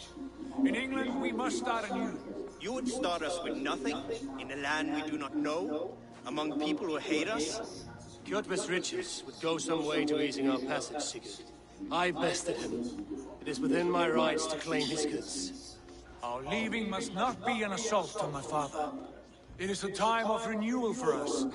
In England, we must start anew. You would start us with nothing, in a land we do not know, among people who hate us? Kjotve's riches would go some way to easing our passage, Sigurd. I bested him. It is within my rights to claim his goods. Our leaving must not be an assault on my father. It is a time of renewal for us.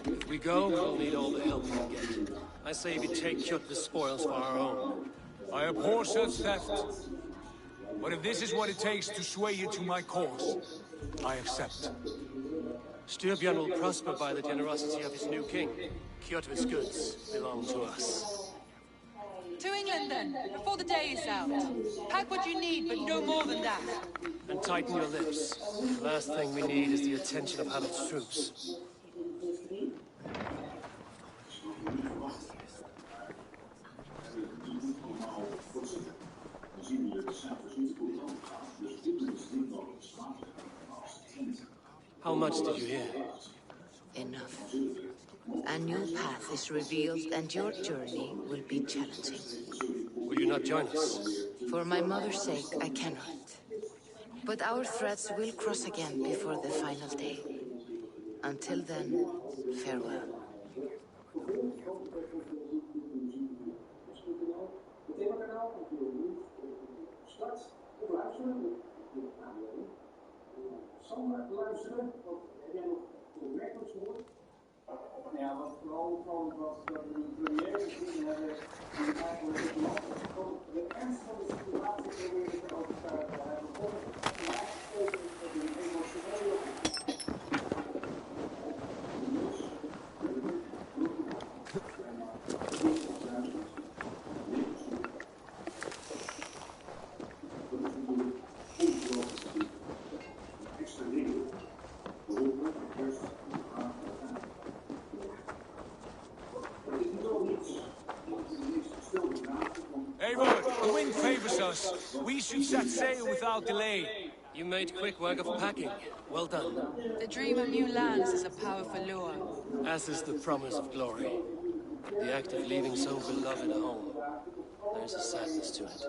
If we go, we'll need all the help we can get. I say we take Kjotve's spoils for our own. I abhor such theft. But if this is what it takes to sway you to my cause, I accept. Styrbjörn will prosper by the generosity of his new king. Kjotve's goods belong to us. To England then, before the day is out. Pack what you need, but no more than that. And tighten your lips. The last thing we need is the attention of Harold's troops. How much did you hear? Enough. A new path is revealed and your journey will be challenging. Will you not join us? For my mother's sake, I cannot. But our threads will cross again before the final day. Until then, farewell. Ja, wat vooral opvallend was dat we die première gezien hebben die eigenlijk de ernst van de situatie proberen te overtuigen. Hij begon met een emotionele. The wind favors us. We should set sail without delay. You made quick work of packing. Well done. The dream of new lands is a powerful lure. As is the promise of glory. The act of leaving so beloved a home. There's a sadness to it.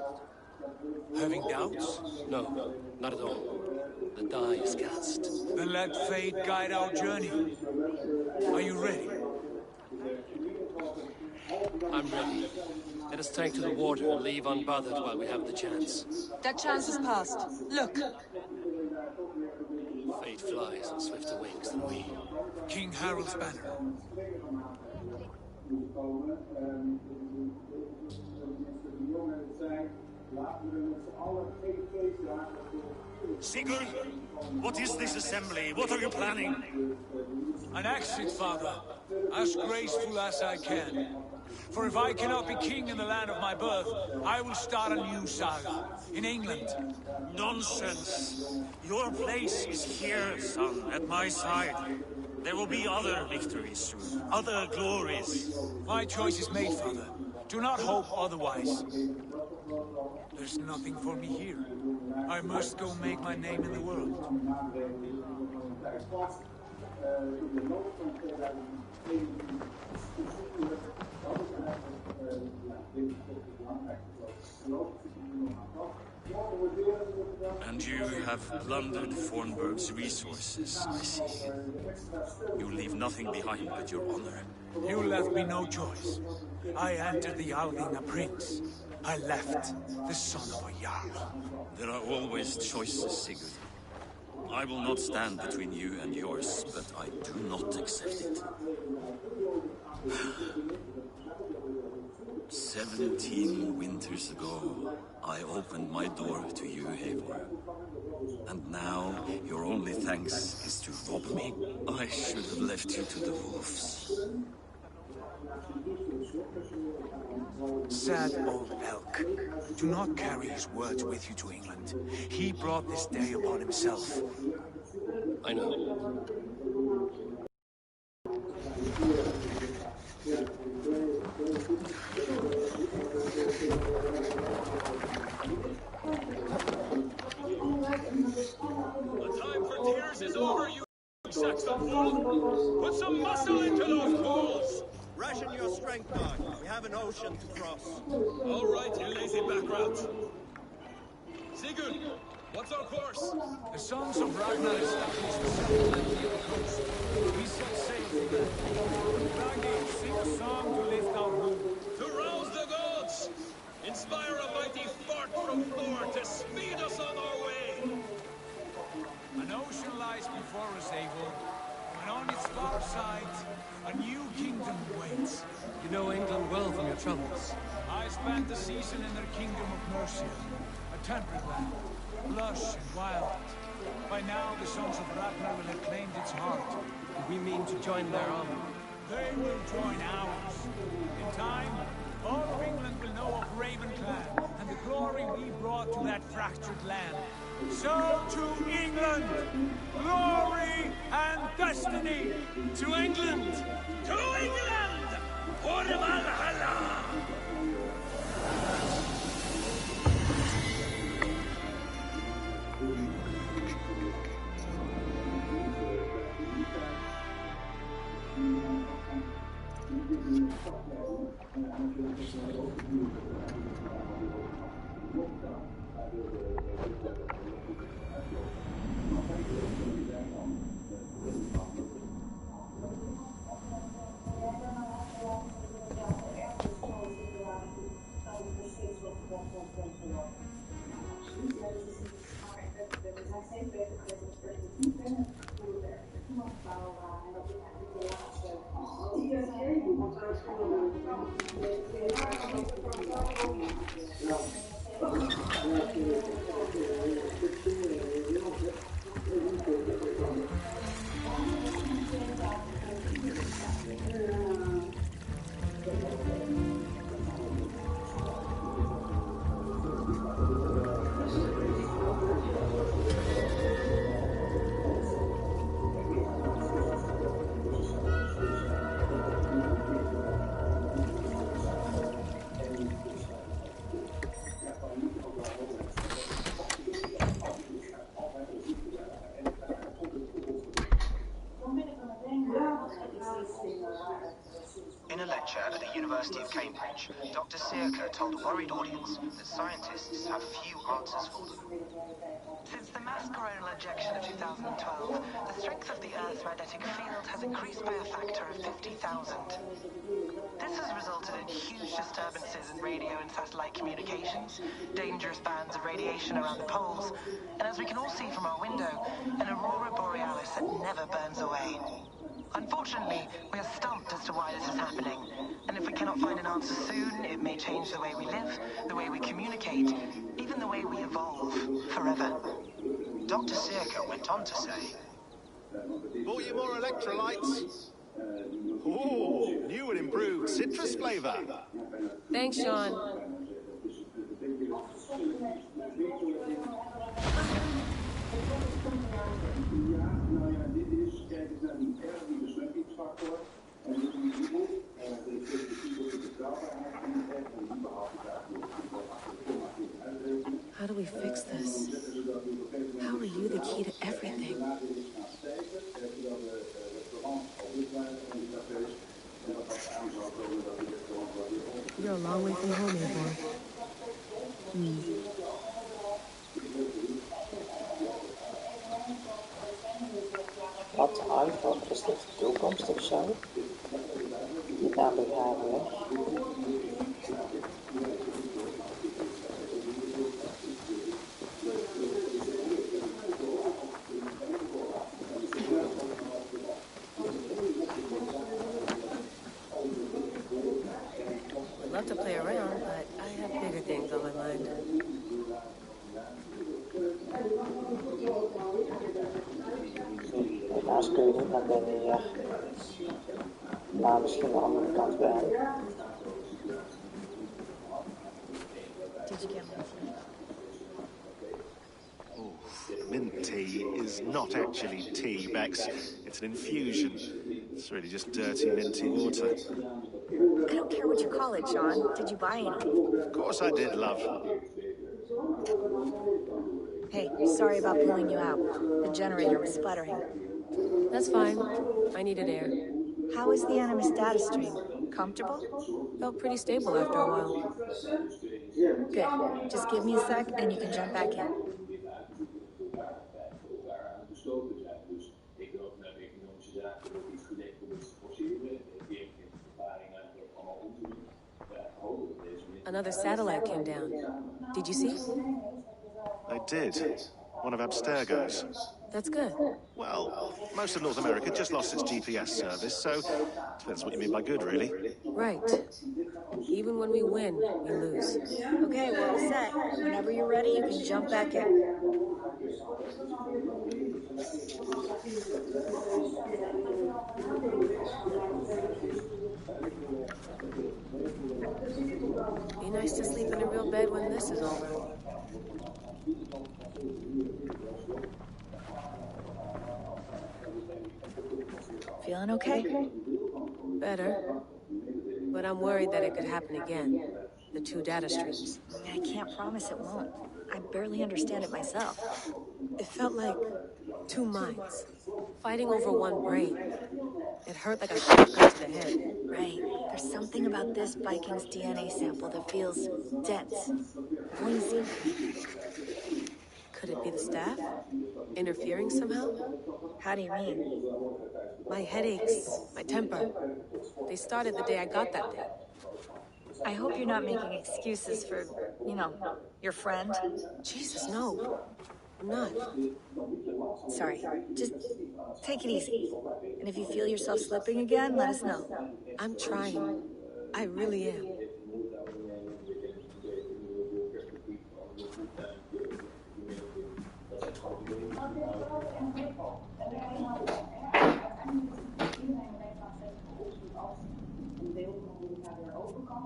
Having doubts? No, not at all. The die is cast. Then let fate guide our journey. Are you ready? I'm ready. Let us take to the water and leave unbothered while we have the chance. That chance is past. Look! Fate flies on swifter wings than we. King Harold's banner. Sigurd, what is this assembly? What are you planning? An exit, father. As graceful as I can. For if I cannot be king in the land of my birth, I will start a new saga. In England. Nonsense. Your place is here, son, at my side. There will be other victories soon. Other glories. My choice is made, father. Do not hope otherwise. There's nothing for me here. I must go make my name in the world. And you have plundered Fornburg's resources, I see. You leave nothing behind but your honor. You left me no choice. I entered the Alving a prince. I left the son of a Jarl. There are always choices, Sigurd. I will not stand between you and yours, but I do not accept it. 17 winters ago, I opened my door to you, Eivor. And now, your only thanks is to rob me? I should have left you to the wolves. Sad old elk. Do not carry his words with you to England. He brought this day upon himself. I know. The time for tears is over, you Saxon fool! Put some muscle into those balls! Ration your strength, dog. We have an ocean to cross. All right, you lazy backrats. Sigurd, what's our course? The sons of Ragnar established a settlement near the coast. We set sail for them. Ragnar, sing a song to lift our mood. To rouse the gods! Inspire a mighty fart from Thor to speed us on our way! An ocean lies before us, Eivor, and on its far side, a new kingdom waits. You know England well from your travels. I spent the season in their kingdom of Mercia, a temperate land, lush and wild. By now, the sons of Ragnar will have claimed its heart. We mean to join their army. They will join ours. In time, all of England will know of Raven Clan and the glory we brought to that fractured land. So to England, glory and destiny. To England! To England! For Valhalla! In a lecture at the University of Cambridge, Dr. Sirka told a worried audience that scientists have few answers for them. Since the mass coronal ejection of 2012, the strength of the Earth's magnetic field has increased by a factor of 50,000. This has resulted in huge disturbances in radio and satellite communications, dangerous bands of radiation around the poles, and as we can all see from our window, an aurora borealis that never burns away. Unfortunately, we are stumped as to why this is happening, and if we cannot find an answer soon, it may change the way we live, the way we communicate, even the way we evolve, forever. Dr. Sirka went on to say, Bought you more electrolytes? Ooh, new and improved citrus flavor. Thanks, Sean. we fix this? How are you the key to everything? You're a long way from home, Eivor. Wat Ivor, is dit de toekomst of zo? Die naam ik haar weg. I'd love to play around, but I have bigger things on my mind. Helaas kun je niet naar binnen hier. Maar misschien de andere kant wel. Did you get Oh, mint tea is not actually tea, Bex. It's an infusion. It's really just dirty minty water. I don't care what you call it, Sean. Did you buy any? Of course I did, love. Hey, sorry about pulling you out. The generator was sputtering. That's fine. I needed air. How is the Animus data stream? Comfortable? Felt pretty stable after a while. Good. Just give me a sec and you can jump back in. Another satellite came down. Did you see? I did. One of Abstergo's. That's good. Well, most of North America just lost its GPS service, so depends what you mean by good, really. Right. Even when we win, we lose. Okay, we're all set. Whenever you're ready, you can jump back in. Be nice to sleep in a real bed when this is over. Feeling okay? Better. But I'm worried that it could happen again. The two data streams. I can't promise it won't. I barely understand it myself. It felt like two minds, fighting over one brain. It hurt like a shotgun to the head. Right. There's something about this Viking's DNA sample that feels dense, noisy. Could it be the staff? Interfering somehow? How do you mean? My headaches, my temper. They started the day I got that thing. I hope you're not making excuses for, you know, your friend. Jesus, no. I'm not. Sorry. Just take it easy. And if you feel yourself slipping again, let us know. I'm trying. I really am.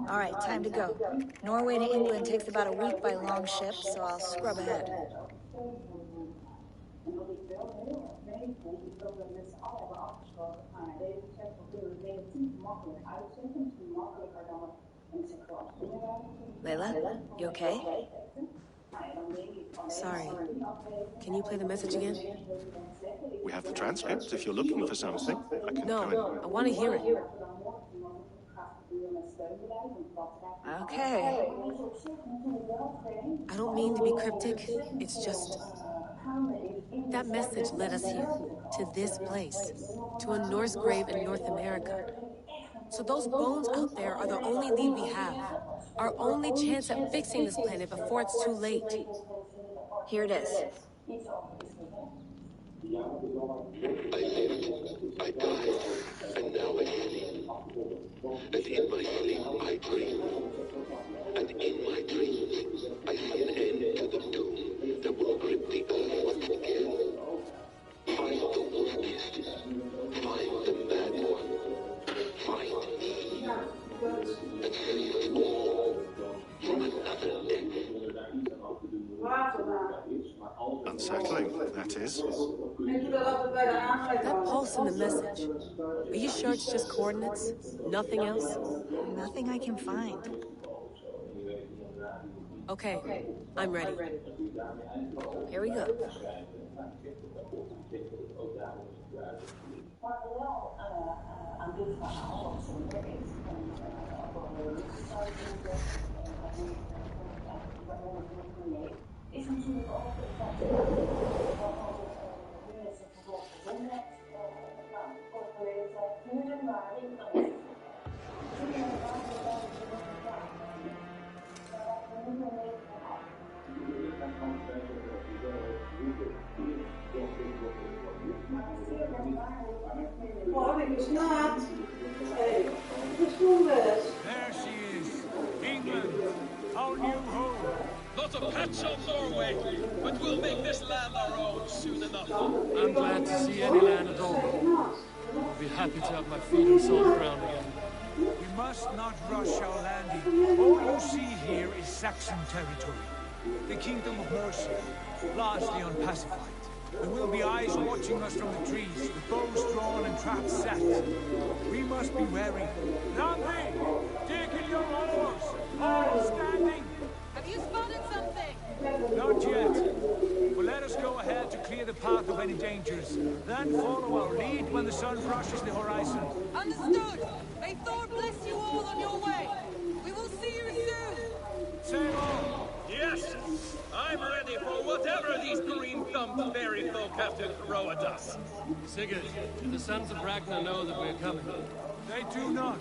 All right, time to go. Norway to England takes about a week by long ship, so I'll scrub ahead. Layla, you okay? Sorry. Can you play the message again? We have the transcript if you're looking for something. I can go No, I want to hear it. Okay. I don't mean to be cryptic. It's just... that message led us here, to this place, to a Norse grave in North America. So those bones out there are the only lead we have. Our only chance at fixing this planet before it's too late. Here it is. I lived, I died, and now I sleep. And in my sleep I dream. And in my dreams I see an end to the doom that will grip the earth once again. Find the wolf-kissed. Find the mad one. Find Eve. And save us all from another death. Unsettling, that is. That pulse in the message. Are you sure it's just coordinates? Nothing else? Nothing I can find. Okay, I'm ready. Here we go. Is natuurlijk ook dat als mensen bijvoorbeeld gezondheid, kort geleden zei 4 januari, dan is There she is. England, our new home. Not a patch on Norway, but we'll make this land our own soon enough. I'm glad to see any land at all. I'll be happy to have my feet on solid ground again. We must not rush our landing. All you see here is Saxon territory. The Kingdom of Mercia, largely unpacified. There will be eyes watching us from the trees, with bows drawn and traps set. We must be wary. Landing! Dig in your oars! All standing! Have you spotted something? Not yet. But let us go ahead to clear the path of any dangers. Then follow our lead when the sun brushes the horizon. Understood! May Thor bless you all on your way! We will see you soon! Sail on! Yes! I'm ready for whatever these green-thumbed fairy folk have to throw at us. Sigurd, do the sons of Ragnar know that we're coming? They do not,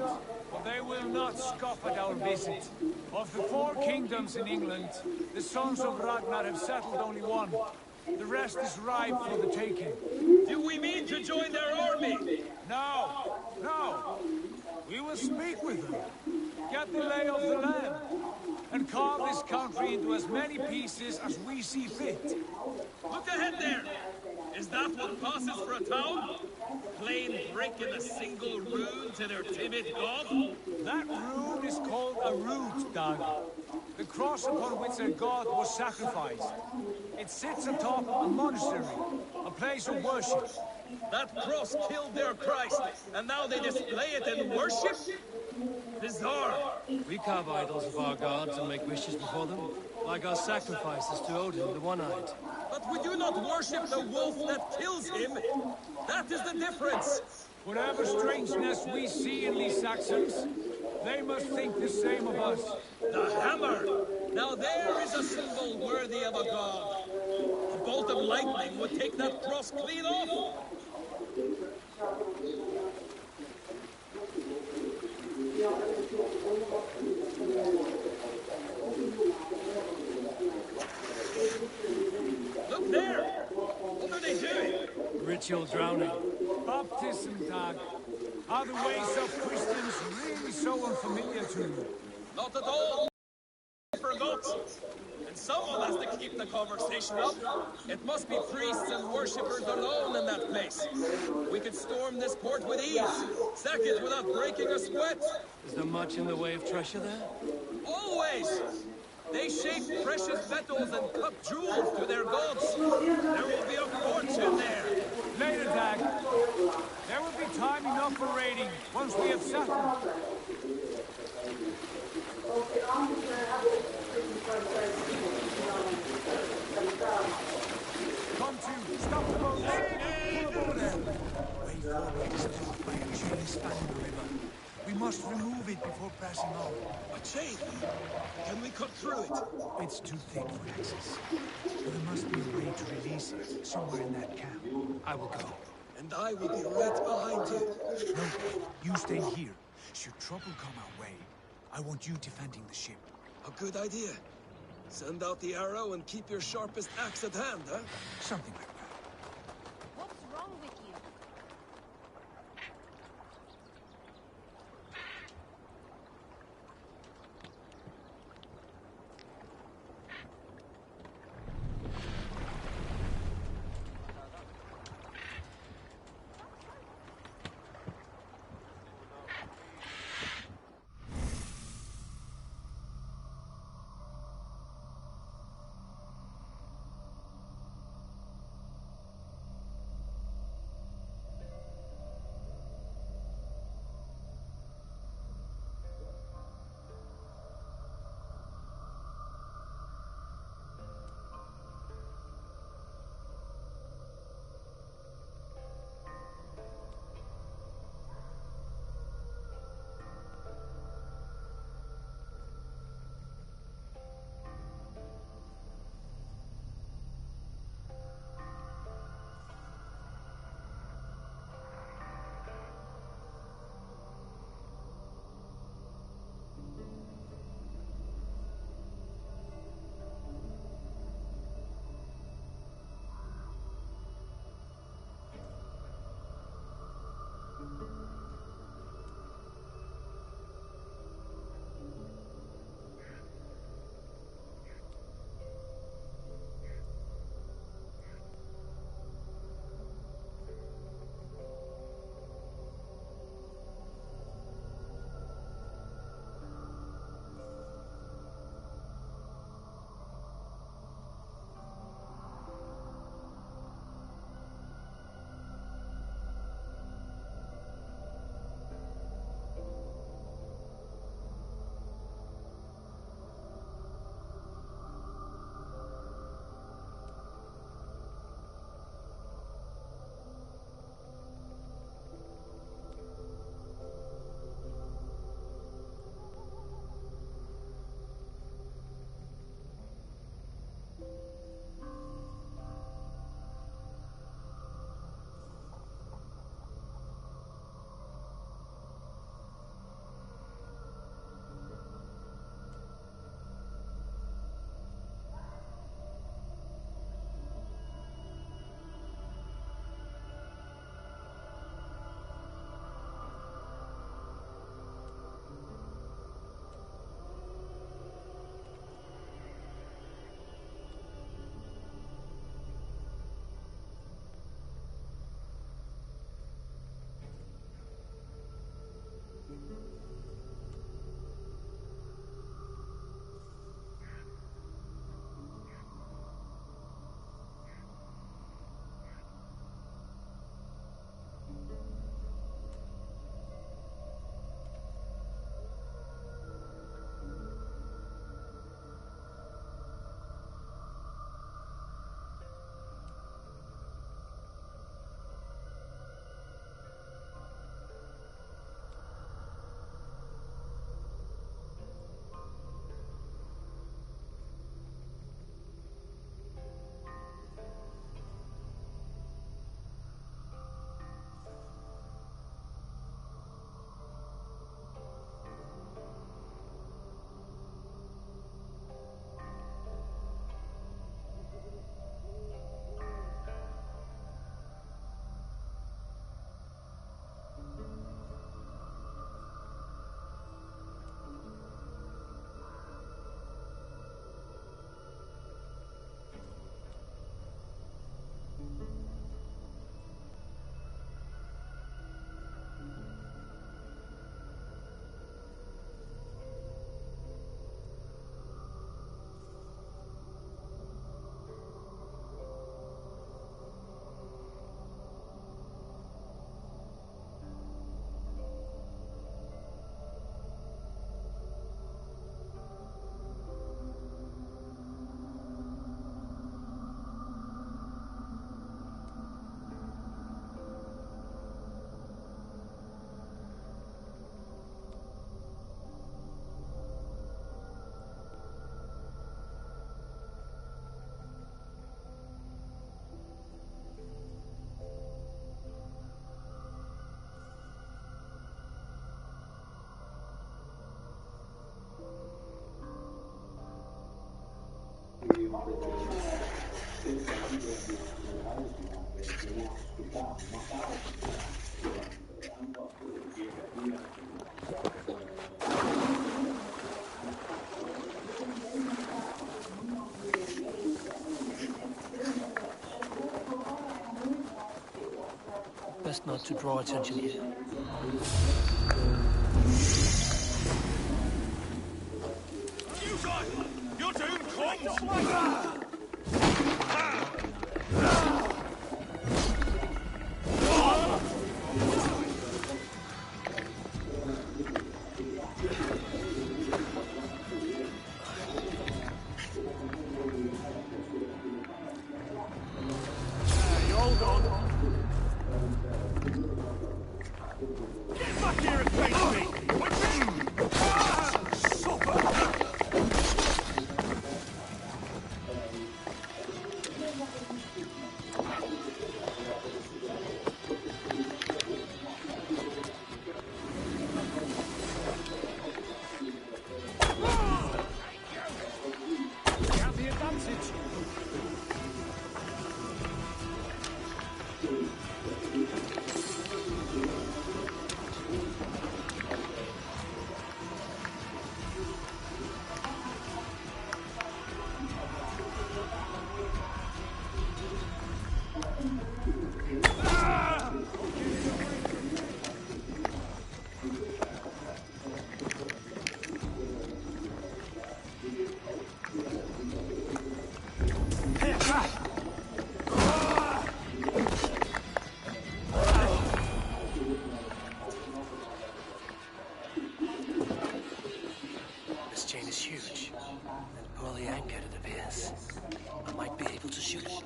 but they will not scoff at our visit. Of the 4 kingdoms in England, the sons of Ragnar have settled only one. The rest is ripe for the taking. Do we mean to join their army? No, no. We will speak with them, get the lay of the land, and carve this country into as many pieces as we see fit. Look ahead there! Is that what passes for a town? Plain brick and a single rune to their timid god? That rune is called a root, Dag. The cross upon which their god was sacrificed. It sits atop a monastery, a place of worship. That cross killed their Christ, and now they display it in worship? Bizarre. We carve idols of our gods and make wishes before them, like our sacrifices to Odin, the One-Eyed. But we do not worship the wolf that kills him. That is the difference. Whatever strangeness we see in these Saxons, they must think the same of us. The hammer! Now there is a symbol worthy of a god. A bolt of lightning would take that cross clean off. Look there! What are they doing? Ritual drowning. Baptism, Dag. Are the ways of Christians really so unfamiliar to you? Not at all. I forgot. And someone has to keep the conversation up. It must be priests and worshippers alone in that place. We could storm this port with ease. Sack it without breaking a sweat. Is there much in the way of treasure there? Always! They shape precious metals and cut jewels to their gods. There will be a fortune there. Later, Dag. There will be time enough for raiding once we have settled. Come to, stop the boat. Pull aboard there. Way forward is blocked by a chain spanning the river. We must remove it before passing on. A chain? Can we cut through it? It's too thick for access. But there must be a way to release it, somewhere in that camp. I will go. And I will be right behind you. No, you stay here. Should trouble come our way, I want you defending the ship. A good idea. Send out the arrow and keep your sharpest axe at hand, huh? Something like that. What's wrong with you? Best not to draw attention here. You guys! Your doom comes! You're all gone. Get back here and face me! Have the advantage. This chain is huge, and poorly anchored, it appears. I might be able to shoot it.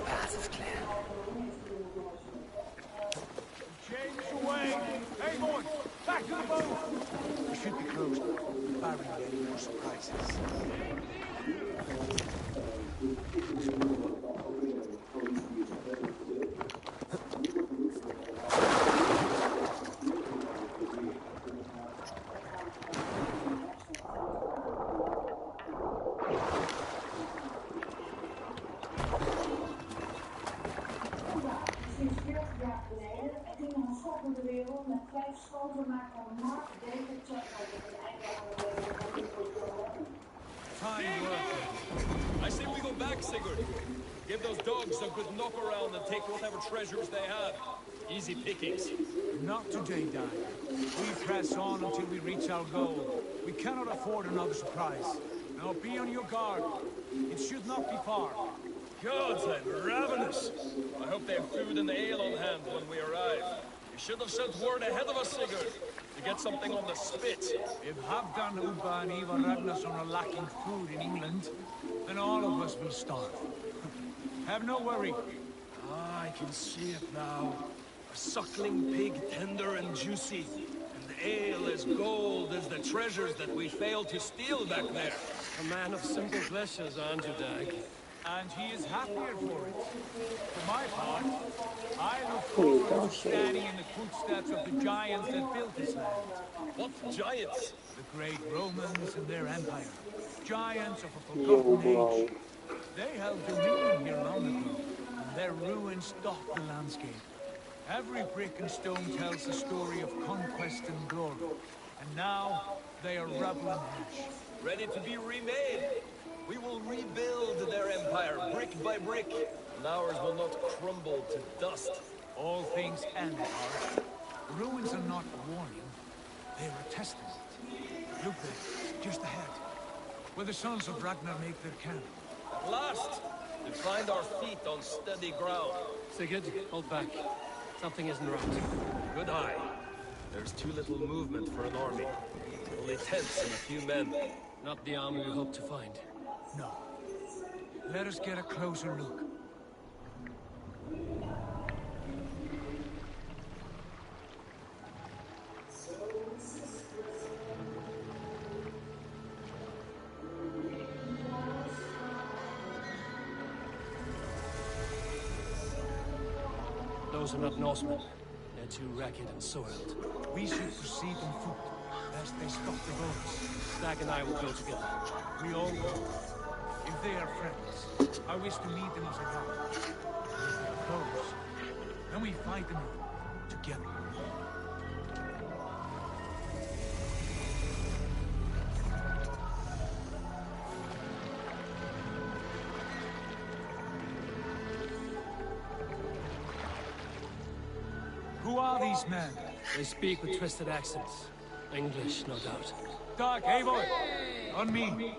Path is clear. James away. Hey, boys, back to the boat. We should be close, barring any more surprises. Sinds 40 jaar geleden ging er een schot door de wereld met 5 schoten gemaakt van Mark David Chapman in een Fine work. I say we go back, Sigurd. Give those dogs a good knock around and take whatever treasures they have. Easy pickings. Not today, Dan. We press on until we reach our goal. We cannot afford another surprise. Now be on your guard. It should not be far. Gods, I'm ravenous. I hope they have food and ale on hand when we arrive. You should have sent word ahead of us, Sigurd, to get something on the spit. If Halfdan, Ubba and Ivar Ragnarsson are lacking food in England, then all of us will starve. Have no worry. Ah, I can see it now. A suckling pig, tender and juicy. And the ale as gold as the treasures that we failed to steal back there. A man of simple pleasures, aren't you, Dag? And he is happier for it. For my part, I look forward to standing in the footsteps of the giants that built this land. What giants? The great Romans and their empire. Giants of a forgotten age. They held dominion here long ago, and their ruins dot the landscape. Every brick and stone tells the story of conquest and glory. And now, they are rubble and ash. Ready to be remade. We will rebuild their empire brick by brick, and ours will not crumble to dust. All things end, Art. The ruins are not a warning, they are a testament. Look there, just ahead. where the sons of Ragnar make their camp. At last, we find our feet on steady ground. Sigurd, hold back. Something isn't right. Good eye. There's too little movement for an army. Only tents and a few men. Not the army we hope to find. No. Let us get a closer look. Those are not Norsemen. They're too ragged and soiled. We should proceed on foot, lest they stop the boats. Dag and I will go together. We all go. If they are friends, I wish to meet them as a guide. If they are foes, then we fight them out, together. Who are these men? They speak with twisted accents. English, no doubt. Dag, Eivor! On me!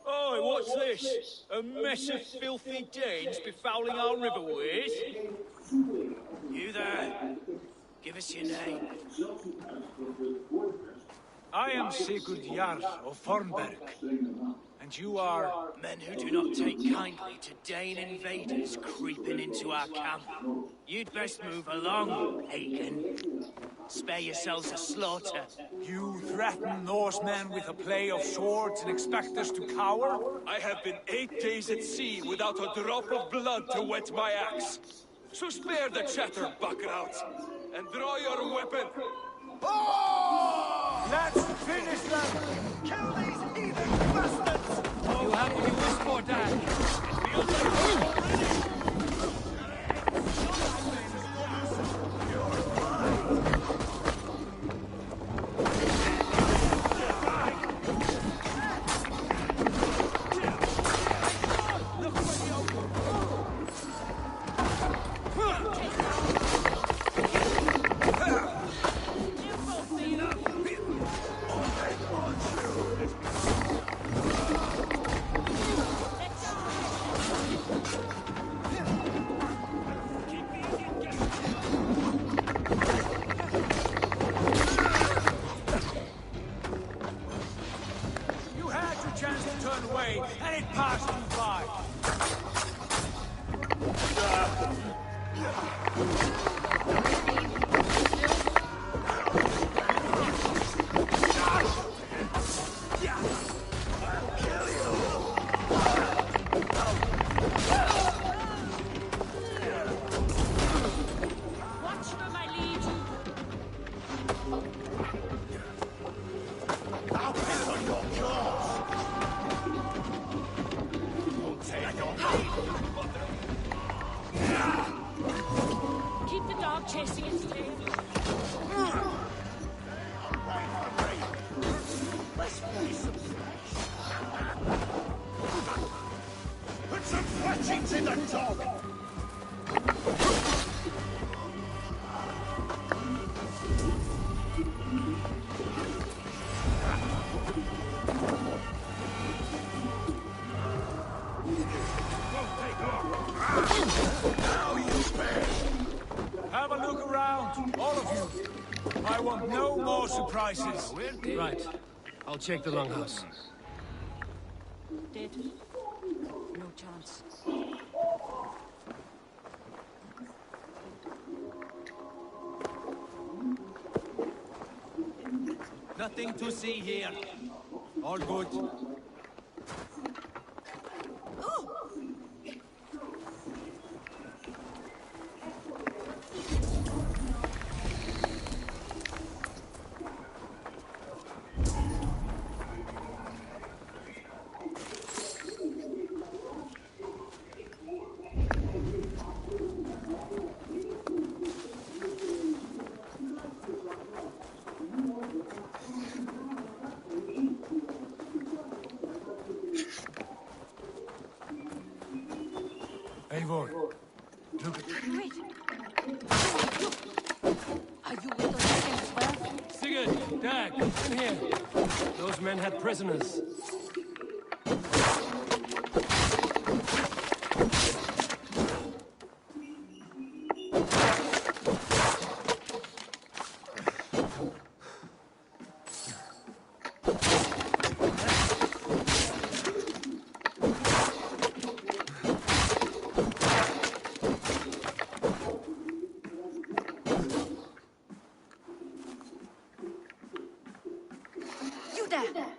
Oi, what's this? A mess of filthy Danes befouling our riverways? You there? Give us your name. I am Sigurd Jarl of Fornberg. And you are... Men who do not take kindly to Dane invaders creeping into our camp. You'd best move along, pagan. Spare yourselves a slaughter. You threaten Norsemen with a play of swords and expect us to cower? I have been 8 days at sea without a drop of blood to wet my axe. So spare the chatter, buckrouts, and draw your weapon. Oh! Let's finish them! Kill these heathen bastards! You have what you wish for, Dag. And it passed you by. Watch for my lead. I'll piss on your jaws! Keep the dog chasing its tail. Let's face some Put some fletchings in the dog! Have a look around, all of you. I want no more surprises. Right. I'll check the longhouse. Dead. No chance. Nothing to see here. All good. Eivor, look at... Wait. Are you with those men as well? Sigurd, Dag, come here. Those men had prisoners.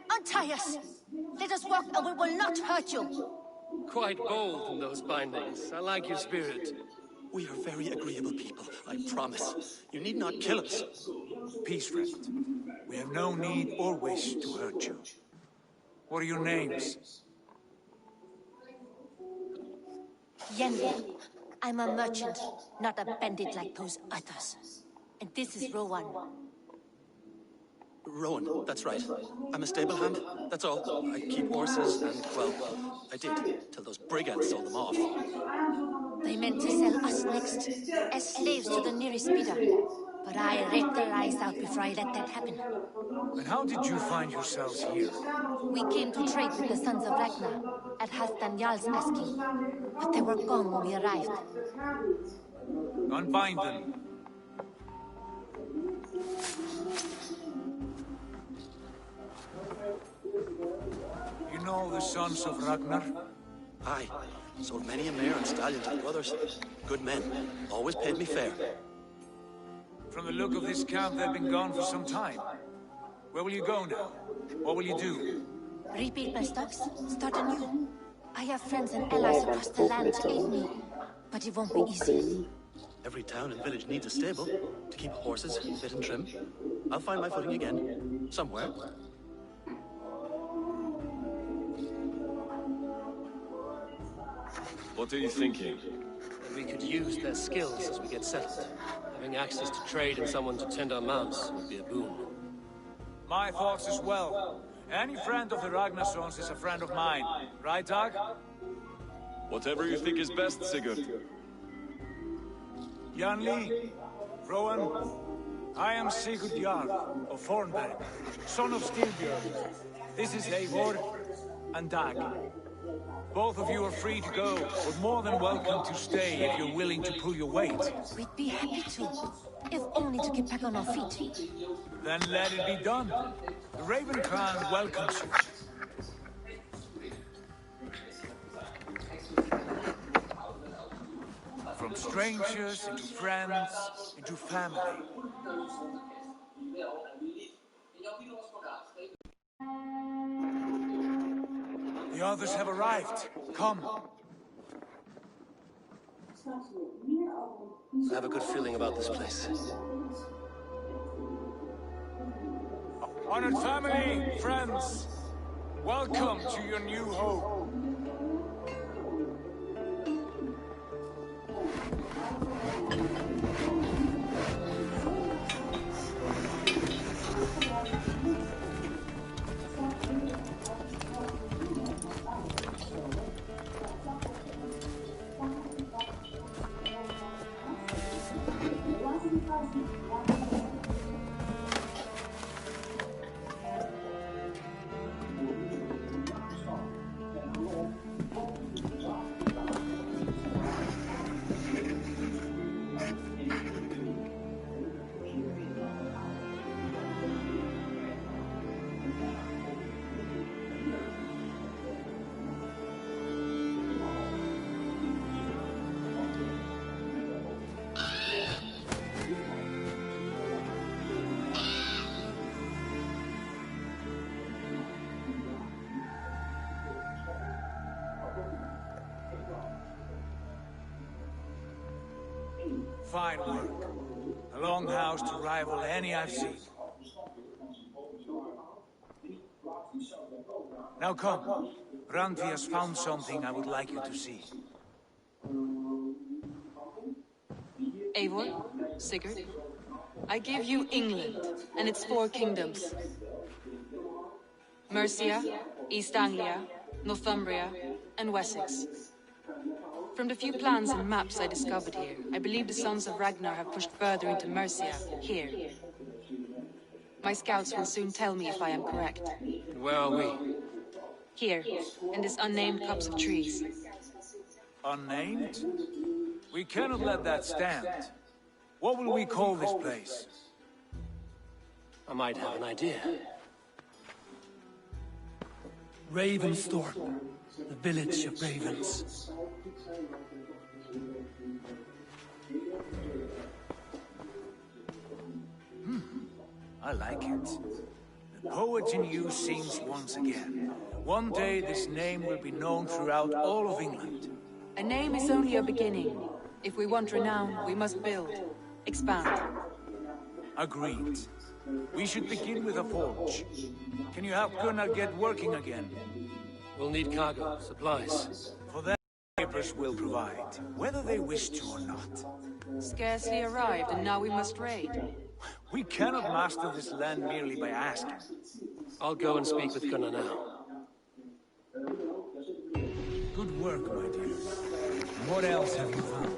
Untie us! Let us walk and we will not hurt you! Quite bold in those bindings. I like your spirit. We are very agreeable people, I promise. You need not kill us. Peace, friend. We have no need or wish to hurt you. What are your names? Yenli. I'm a merchant, not a bandit like those others. And this is Rowan. Rowan, that's right. I'm a stable hand, that's all. I keep horses and, well, I did, till those brigands sold them off. They meant to sell us next, as slaves to the nearest bidder. But I raked their eyes out before I let that happen. And how did you find yourselves here? We came to trade with the sons of Ragnar, at Halfdan Jarl's asking. But they were gone when we arrived. Unbind them. You know the sons of Ragnar? Aye. Sold many a mare and stallion to brothers. Good men. Always paid me fair. From the look of this camp, they've been gone for some time. Where will you go now? What will you do? Rebuild my stocks, start anew. I have friends and allies across the land to aid me, but it won't be easy. Every town and village needs a stable to keep horses fit and trim. I'll find my footing again, somewhere. What are you thinking? That we could use their skills as we get settled. Having access to trade and someone to tend our mounts would be a boon. My thoughts as well. Any friend of the Ragnarsons is a friend of mine. Right, Dag? Whatever you think is best, Sigurd. Janli, Rowan, I am Sigurd Jarl of Fornberg, son of Stilbjörn. This is Eivor and Dag. Both of you are free to go, but more than welcome to stay if you're willing to pull your weight. We'd be happy to, if only to get back on our feet. Then let it be done. The Raven clan welcomes you. From strangers into friends, into family. The others have arrived. Come. I have a good feeling about this place. Honored family, friends, welcome to your new home. Fine work. A longhouse to rival any I've seen. Now come. Randvi has found something I would like you to see. Eivor, Sigurd, I give you England and its 4 kingdoms. Mercia, East Anglia, Northumbria, and Wessex. From the few plans and maps I discovered here, I believe the Sons of Ragnar have pushed further into Mercia, here. My scouts will soon tell me if I am correct. Where are we? Here, in this unnamed copse of trees. Unnamed? We cannot let that stand. What will we call this place? I might have an idea. Ravensthorpe, the village of ravens. I like it. The poet in you sings once again. One day this name will be known throughout all of England. A name is only a beginning. If we want renown, we must build. Expand. Agreed. We should begin with a forge. Can you help Gunnar get working again? We'll need cargo, supplies. For that, neighbors will provide, whether they wish to or not. Scarcely arrived, and now we must raid. We cannot master this land merely by asking. I'll go and speak with Gunnar now. Good work, my dear. What else have you found?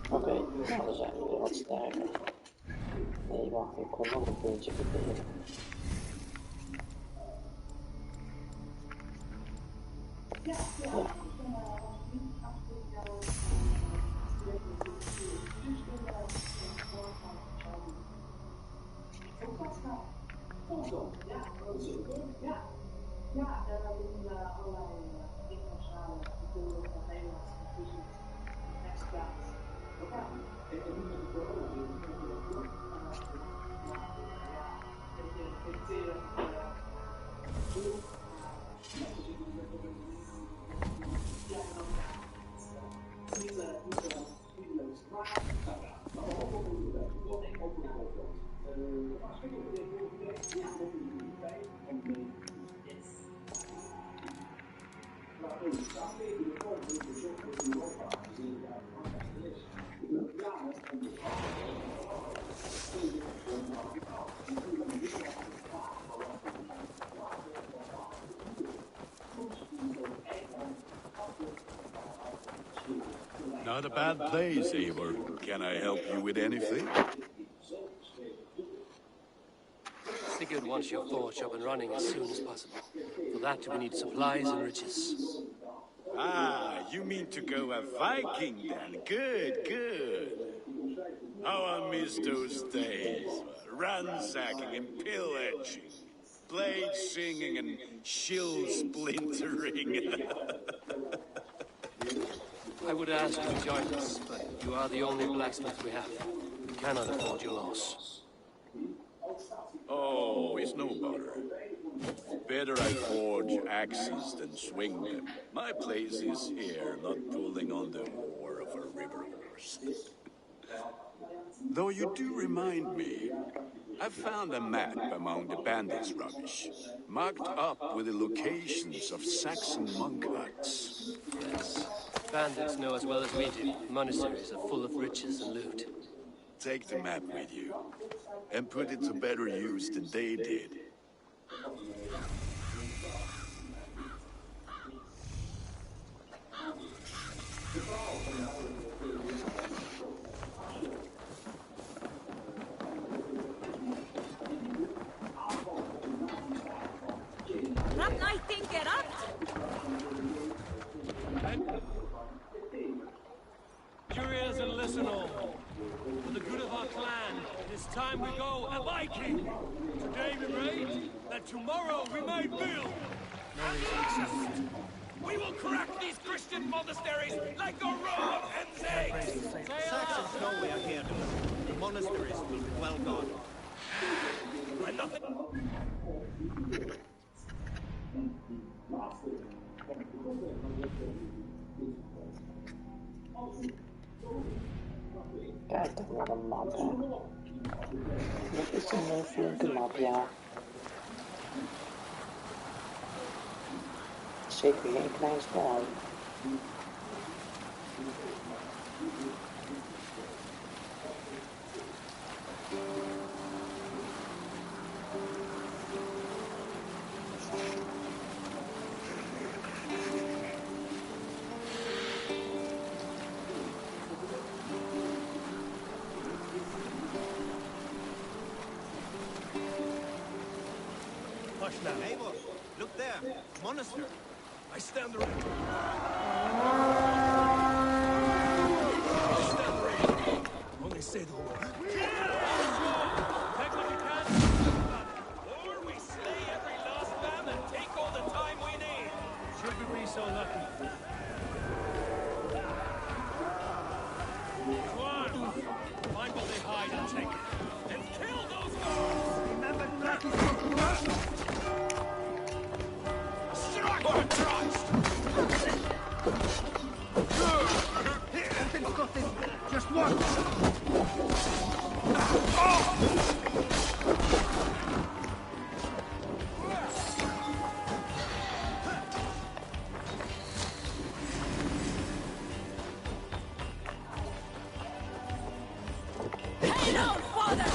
Oké, nou dan zijn we weer wat sterker. Nee, wacht, ik kon nog een puntje proberen. Ja. Ja, daar hebben we allerlei internationale culturen van Nederlandse instituties explaats. Ja, en nu met de corona Not a bad place, Eivor. Can I help you with anything? Sigurd wants your forge up and running as soon as possible. For that, we need supplies and riches. Ah, you mean to go a Viking then? Good, good. How I miss those days. Ransacking and pillaging. Blade singing and shield splintering. I would ask you to join us, but you are the only blacksmith we have. We cannot afford your loss. Oh, it's no bother. Better I forge axes than swing them. My place is here, not pulling on the oar of a river horse. Though you do remind me, I found a map among the bandits' rubbish, marked up with the locations of Saxon monk huts. Yes, bandits know as well as we do. Monasteries are full of riches and loot. Take the map with you, and put it to better use than they did. Curious and listen all. For the good of our clan, It's time we go a Viking. Today we raid, that tomorrow we may build. We will crack these Christian monasteries like a row of hen's eggs! Saxons know we are here. The monasteries will be well guarded. When nothing... Kijk, dat wordt een map, hè. Dat is een flinke map, ja. Zeker geen klein spel. Hush now. Eivor, look there. Monastery. I stand ready. Only say the word. Take what you can, or we slay every last man and take all the time we need. Should we be so lucky? Go on, find what they hide and take it. And kill those guards! Remember Black is so close. Strike or trust! Everything's got this. Just one. Hail on, father!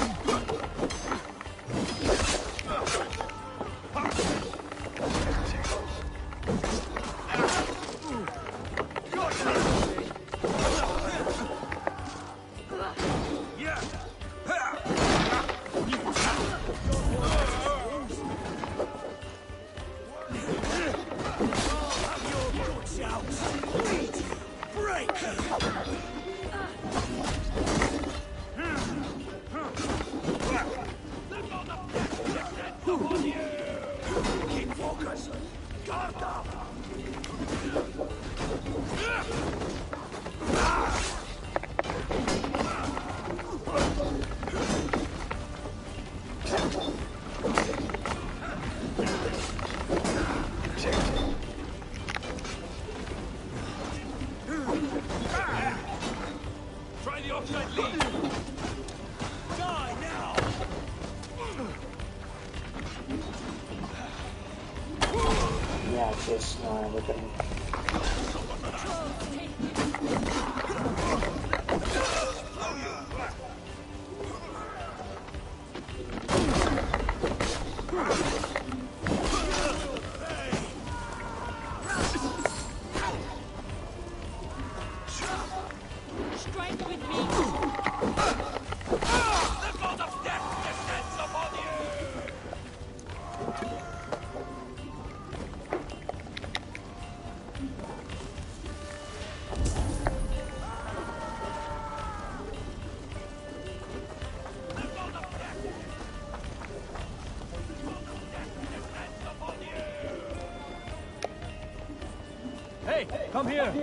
Keep focus! Guard up! Try the offside lead! Die now! Ja, het is we kunnen. Strike with me! The god of death descends upon you! Hey, come here!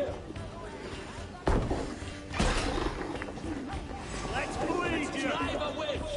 Let's bleed you! Drive a wedge!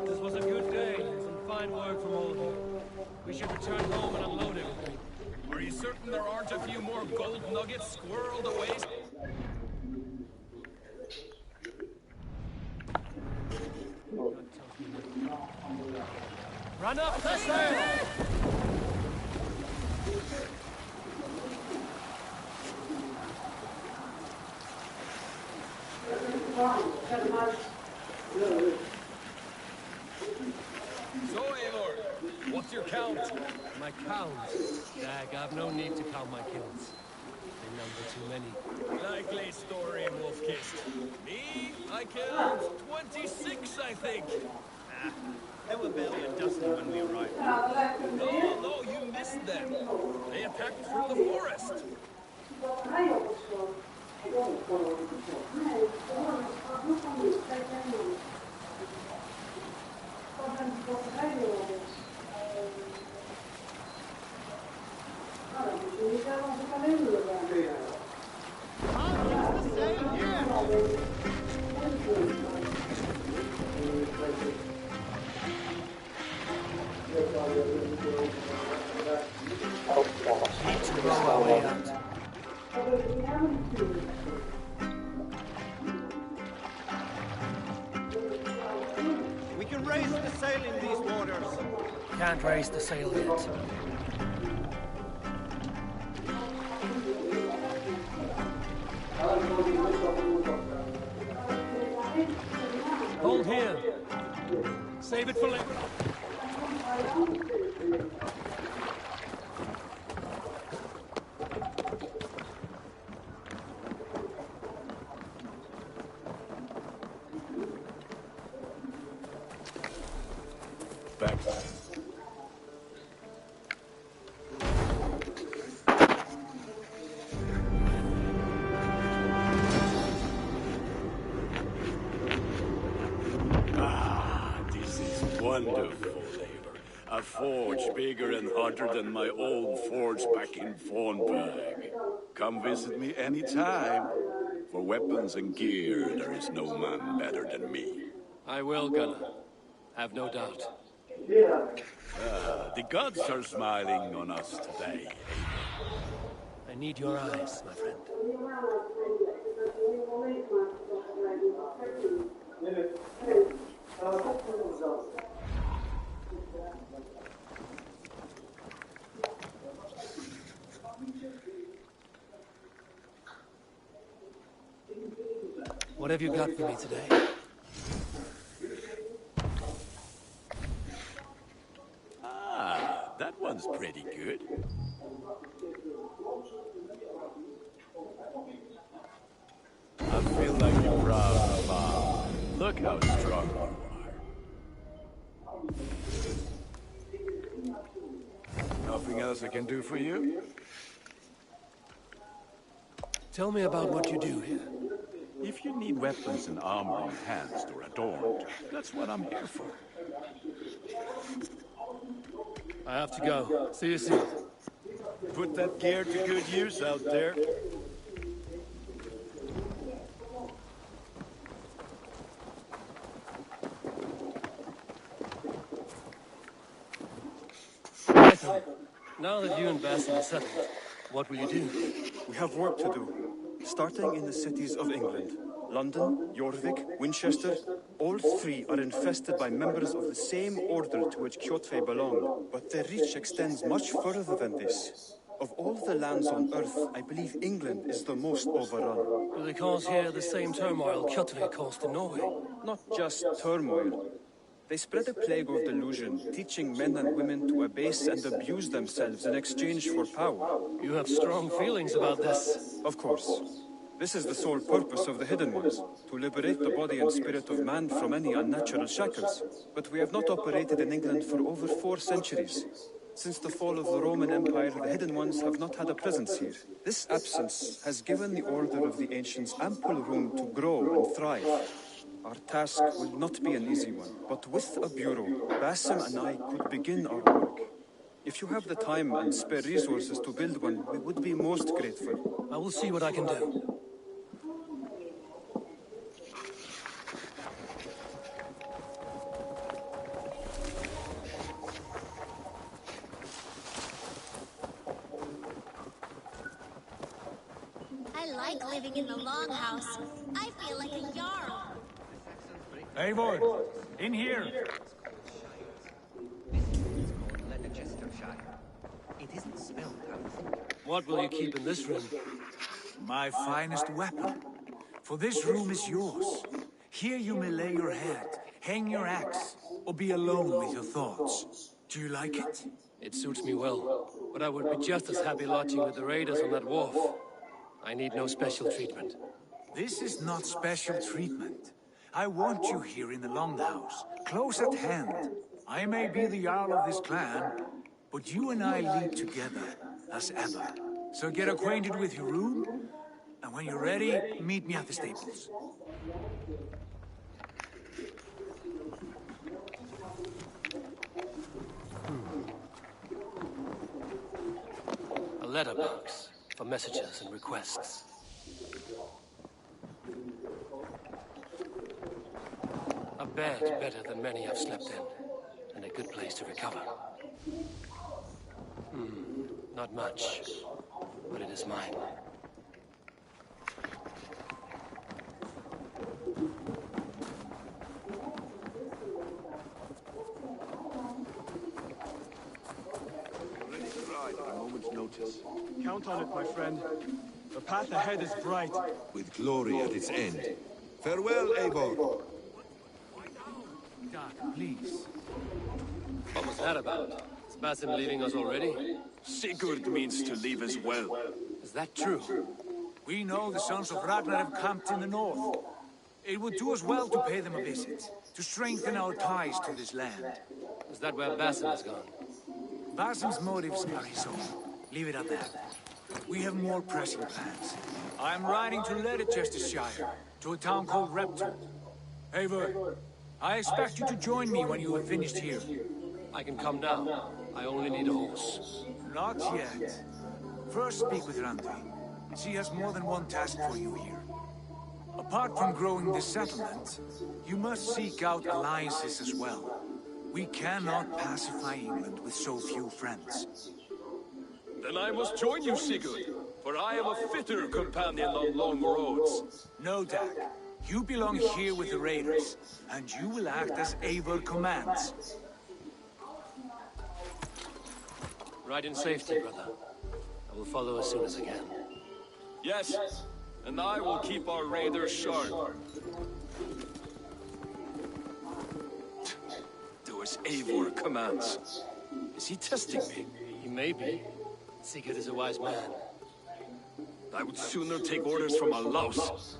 This was a good day. Some fine work from all of you. We should return home and unload everything. Are you certain there aren't a few more gold nuggets squirreled away? Run up the sail! So, Eivor, what's your count? My counts? Dag, I've no need to count my kills. They number too many. Likely story, Wolf-Kissed. Me? I killed 26, I think. There were barely a dozen when we arrived. No, you missed them. They attacked from the forest. Need to row our way out. We can raise the sail in these waters. Can't raise the sail yet. Hold here. Save it for later. Back. This is wonderful, Eivor. A forge bigger and hotter than my old forge back in Fornburg. Come visit me anytime. For weapons and gear, there is no man better than me. I will, Gunnar. Have no doubt. The gods are smiling on us today. I need your eyes, my friend. What have you got for me today? That one's pretty good. I feel like you're proud, Mom. Look how strong you are. Nothing else I can do for you? Tell me about what you do here. If you need weapons and armor enhanced or adorned, that's what I'm here for. I have to go. See you soon. Put that gear to good use out there. Python, now that you and Basil are settled, what will you do? We have work to do, starting in the cities of England. London, Jorvik, Winchester, all three are infested by members of the same order to which Kjotve belong, but their reach extends much further than this. Of all the lands on Earth, I believe England is the most overrun. Do they cause here the same turmoil Kjotve caused in Norway? Not just turmoil. They spread a plague of delusion, teaching men and women to abase and abuse themselves in exchange for power. You have strong feelings about this. Of course. This is the sole purpose of the Hidden Ones, to liberate the body and spirit of man from any unnatural shackles. But we have not operated in England for over 4 centuries. Since the fall of the Roman Empire, the Hidden Ones have not had a presence here. This absence has given the Order of the Ancients ample room to grow and thrive. Our task will not be an easy one, but with a bureau, Basim and I could begin our work. If you have the time and spare resources to build one, we would be most grateful. I will see what I can do. I like living in the longhouse. I feel like a Jarl. Eivor, in here. It isn't spelled how you think. What will you keep in this room? My finest weapon. For this room is yours. Here you may lay your head, hang your axe, or be alone with your thoughts. Do you like it? It suits me well, but I would be just as happy lodging with the raiders on that wharf. I need no special treatment. This is not special treatment. I want you here in the Longhouse, close at hand. I may be the Jarl of this clan, but you and I lead together, as ever. So get acquainted with your room, and when you're ready, meet me at the stables. A letterbox for messages and requests. A bed better than many I've slept in, and a good place to recover. Not much, but it is mine. Ready to ride at a moment's notice. Count on it, my friend. The path ahead is bright. With glory at its end. Farewell, Eivor. Doc, please. What was that about? Is Basim leaving us already? Sigurd means to leave as well. Is that true? We know the sons of Ragnar have camped in the north. It would do us well to pay them a visit, to strengthen our ties to this land. Is that where Basim has gone? Basim's motives are his own. Leave it at that. We have more pressing plans. I am riding to Leicestershire, to a town called Repton. Eivor, I expect you to join me when you have finished here. I can come now. I only need a horse. Not yet. First speak with Randi. She has more than one task for you here. Apart from growing this settlement, you must seek out alliances as well. We cannot pacify England with so few friends. Then I must join you, Sigurd, for I am a fitter companion on long roads. No, Dag. You belong here with the raiders, and you will act as Eivor commands. Ride in safety, brother. I will follow as soon as I can. Yes, and I will keep our raiders sharp. Do as Eivor commands. Is he testing me? He may be. Sigurd is a wise man. I would sooner take orders from a louse.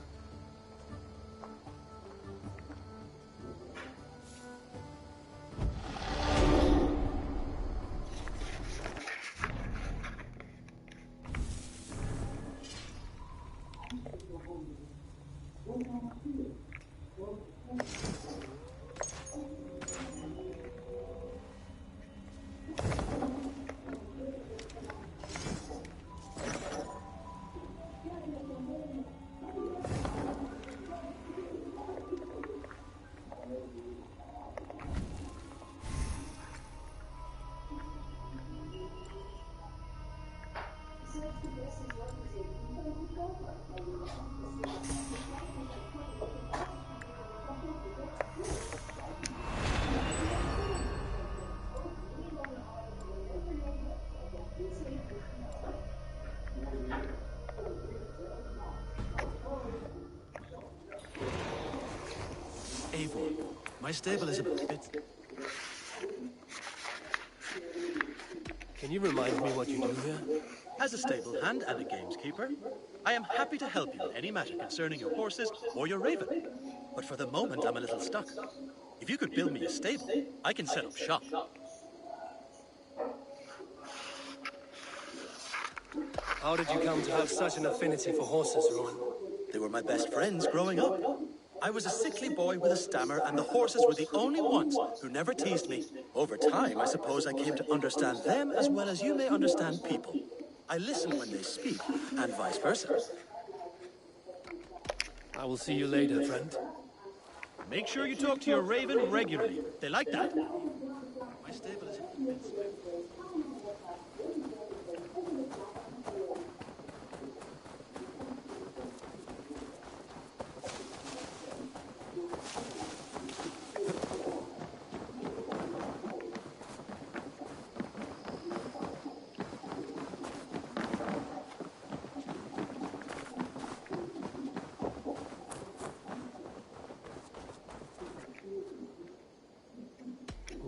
Eivor, my stable is a bit... Can you remind me what you do here? As a stable hand and a gameskeeper, I am happy to help you in any matter concerning your horses or your raven. But for the moment, I'm a little stuck. If you could build me a stable, I can set up shop. How did you come to have such an affinity for horses, Rowan? They were my best friends growing up. I was a sickly boy with a stammer, and the horses were the only ones who never teased me. Over time, I suppose I came to understand them as well as you may understand people. I listen when they speak, and vice versa. I will see you later, friend. Make sure you talk to your raven regularly. They like that. My stable is convinced.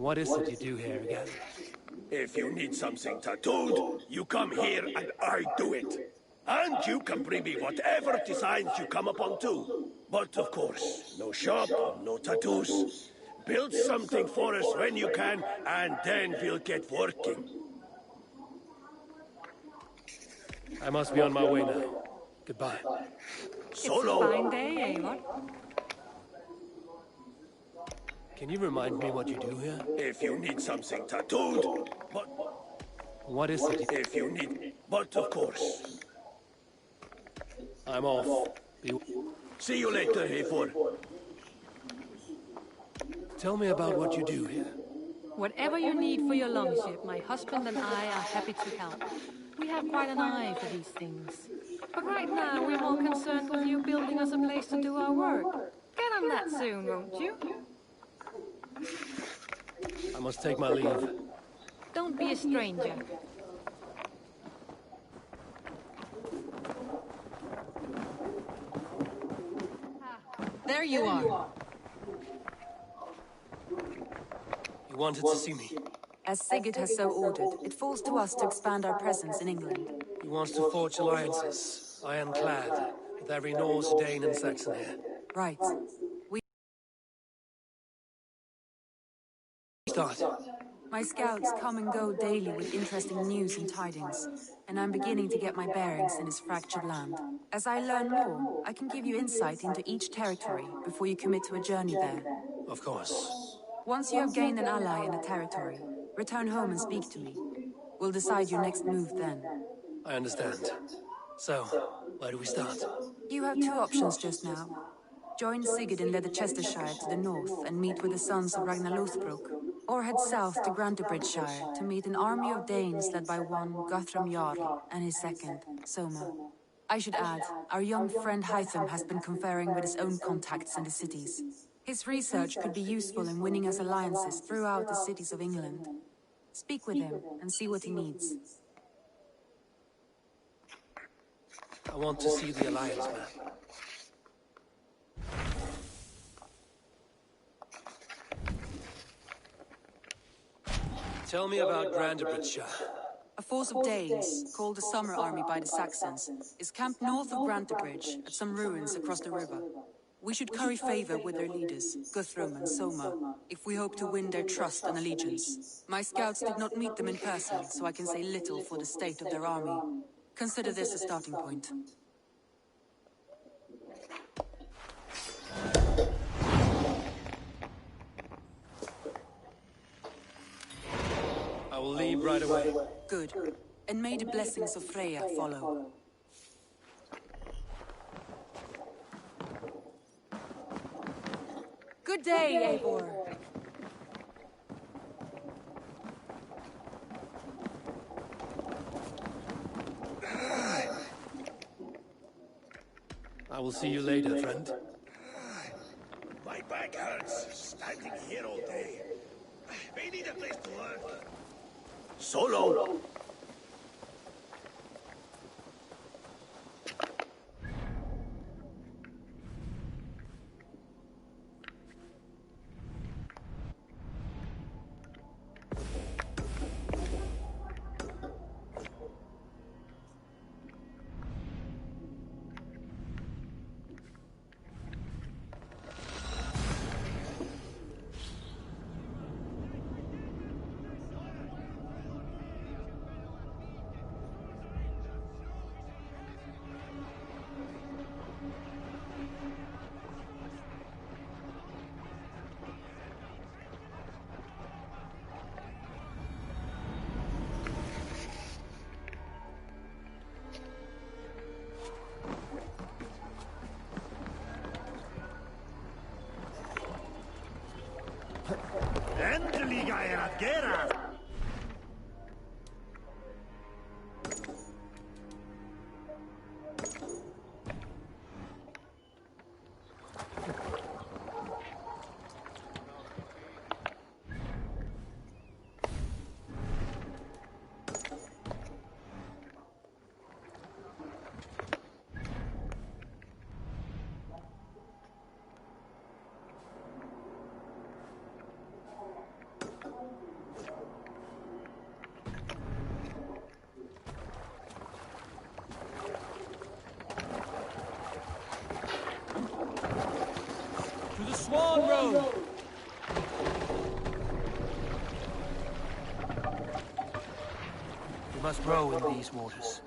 What is it you do here again? If you need something tattooed, you come here and I do it. And you can bring me whatever designs you come upon too. But of course, no shop, no tattoos. Build something for us when you can, and then we'll get working. I must be on my way now. Goodbye. Solo. It's a fine day, Eivor. Can you remind me what you do here? If you need something tattooed, but... What is it? If you need... But of course. I'm off. See you later, Eivor. Tell me about what you do here. Whatever you need for your longship, my husband and I are happy to help. We have quite an eye for these things. But right now, we're more concerned with you building us a place to do our work. Get on that soon, won't you? I must take my leave. Don't be a stranger. There you are. You wanted to see me? As Sigurd has so ordered, it falls to us to expand our presence in England. He wants to forge alliances, ironclad, with every Norse, Dane and Saxon here. Right. Start. My scouts come and go daily with interesting news and tidings, and I'm beginning to get my bearings in this fractured land. As I learn more, I can give you insight into each territory before you commit to a journey there. Of course. Once you have gained an ally in a territory, return home and speak to me. We'll decide your next move then. I understand. So, where do we start? You have two options just now. Join Sigurd in Leicestershire to the north and meet with the sons of Ragnar Lothbrok, or head south to Grantebridgeshire to meet an army of Danes led by one Guthrum Jarl and his second, Soma. I should add, our young friend Hytham has been conferring with his own contacts in the cities. His research could be useful in winning us alliances throughout the cities of England. Speak with him and see what he needs. I want to see the alliance map. Tell me about Grantebridgeshire. A force of Danes, called the Summer Army by the Saxons, is camped north of Grantebridge at some ruins across the river. We should curry favor with their leaders, Guthrum and Soma, if we hope to win their trust and allegiance. My scouts did not meet them in person, so I can say little for the state of their army. Consider this a starting point. I will leave right away. Good. And may the blessings of Freya follow. Good day, Eivor. I will see you later, friend. My back hurts, standing here all day. We need a place to work. Solo! Liga erat gera! To the Swan Road! We must row in these waters.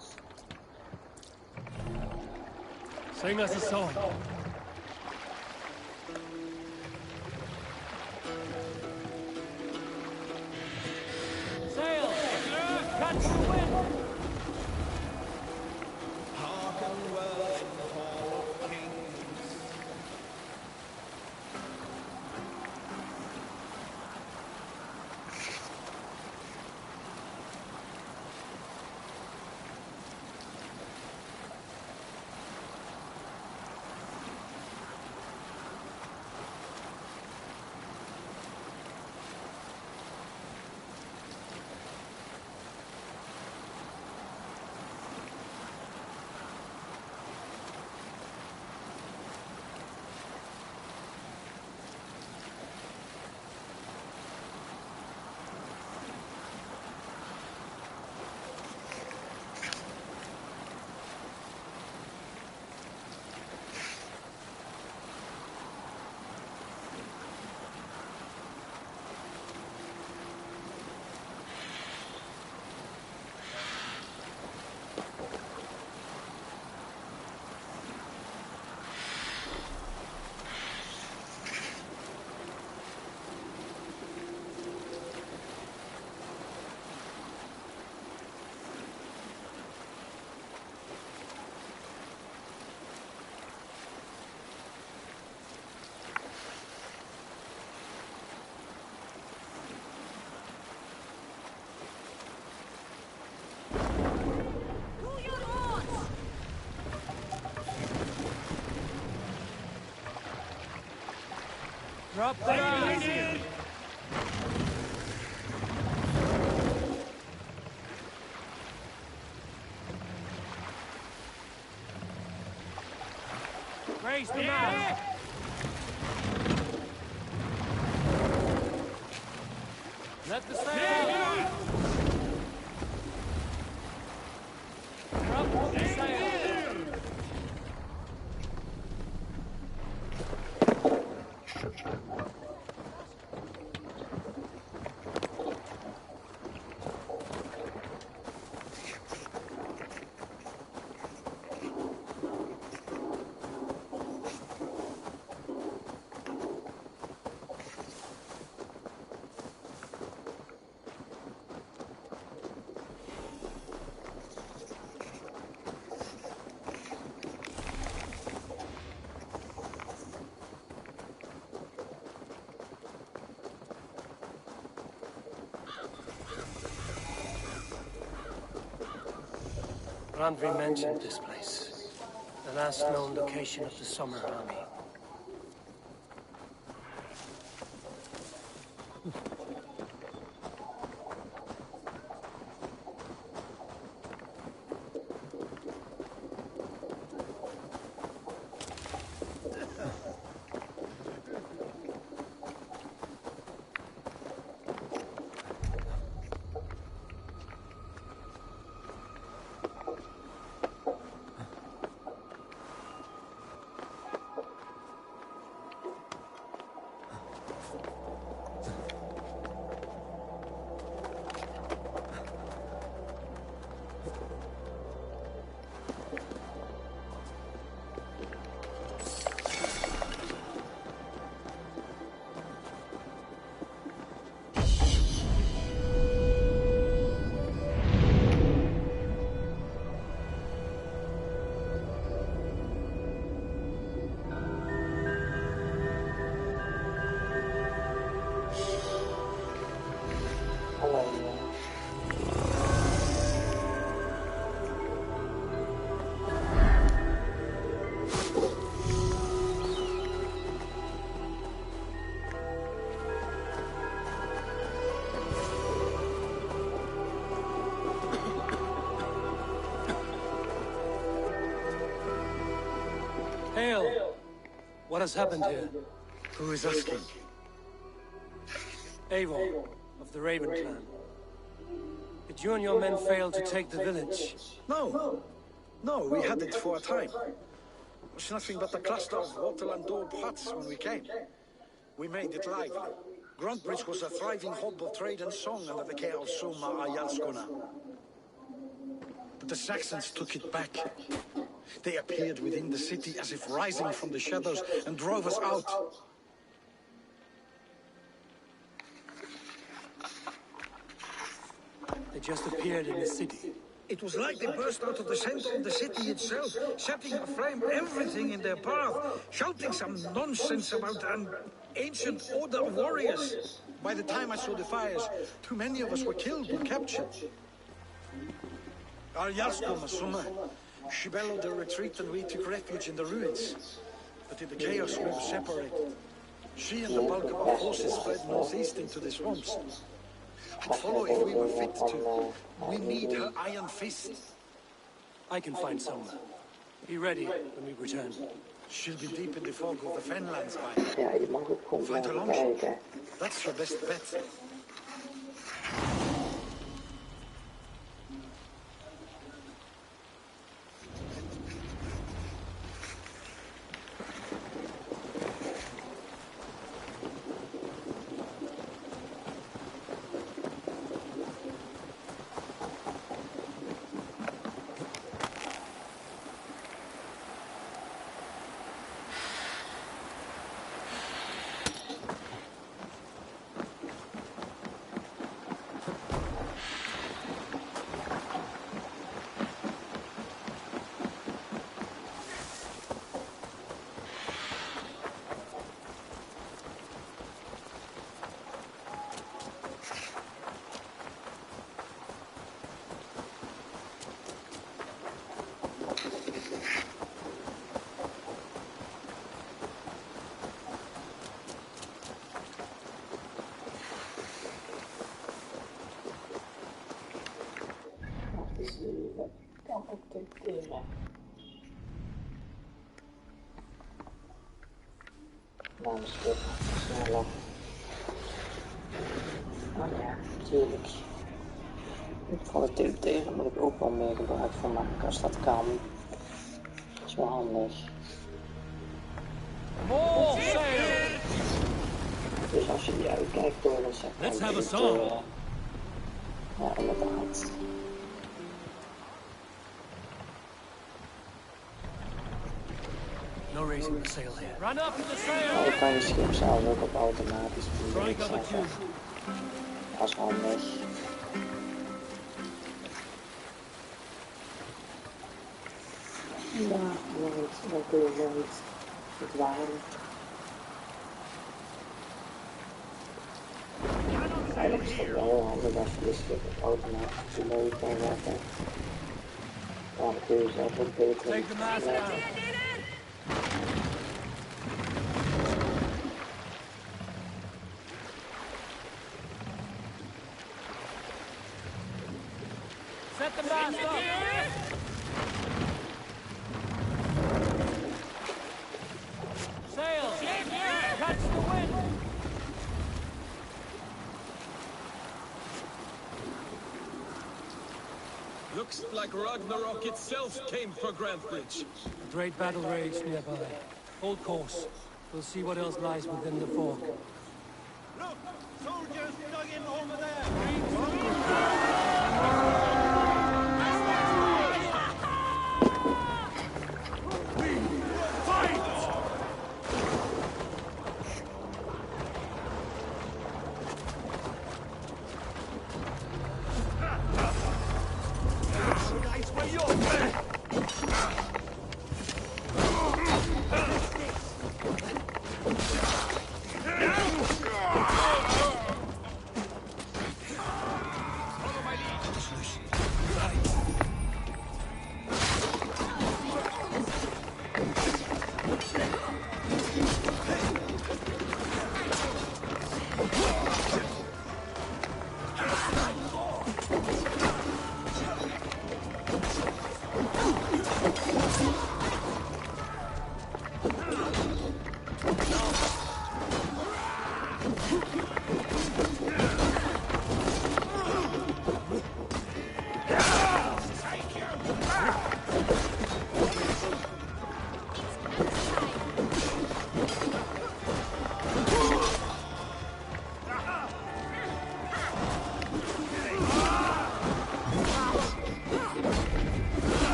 Sing us a song. Sail! Catch the wind! Hearken well in the Hall of Kings. Drop the line! Raise the mast! Let the sail out! Drop the sail! Randvi mentioned this place. The last known location of the Summer Army. Hail! What has happened here? Who is asking? Eivor, of the Raven clan. Did you and your men fail to take the village? No. No, we had it for a time. It was nothing but a cluster of wattle and daub huts when we came. We made it lively. Gruntbridge was a thriving hub of trade and song under the care of Suma Ayalskuna. But the Saxons took it back. They appeared within the city as if rising from the shadows and drove us out. They just appeared in the city. It was like they burst out of the center of the city itself, setting aflame everything in their path, shouting some nonsense about an ancient order of warriors. By the time I saw the fires, too many of us were killed or captured. Aryasko Masuma, she bellowed a retreat and we took refuge in the ruins. But in the chaos we were separated. She and the bulk of our forces fled northeast into the swamps. I'd follow if we were fit to. We need her iron fist. I can find Soma. Be ready when we return. She'll be deep in the fog of the Fenlands by Ja, je mag ook gewoon Find her blijven long kijken. That's your best bet. Kan ook tenteren. Namenstuk, sneller. Oh ja, natuurlijk. Van de tenteren moet ik ook wel meer gebruik van maken als dat kan. Dat is wel handig. Dus als je die uitkijkt door dan zeg maar. Let's have a song. Ja, inderdaad. No raising the sail here. Run up to the sail! Nou, kan je schip zelf ook op automatisch doen, ik zeggen. Dat is handig. Ja, dan kun je nooit verdwalen. Eigenlijk is het wel heel handig als je de schip op automatisch mee kan werken. Ja, dan kun je zelf ook beter werken. Set the mast up! Sail! Catch the wind! Looks like Ragnarok itself came for Grantbridge. A great battle raged nearby. Hold course. We'll see what else lies within the fog. Look! Soldiers dug in over there!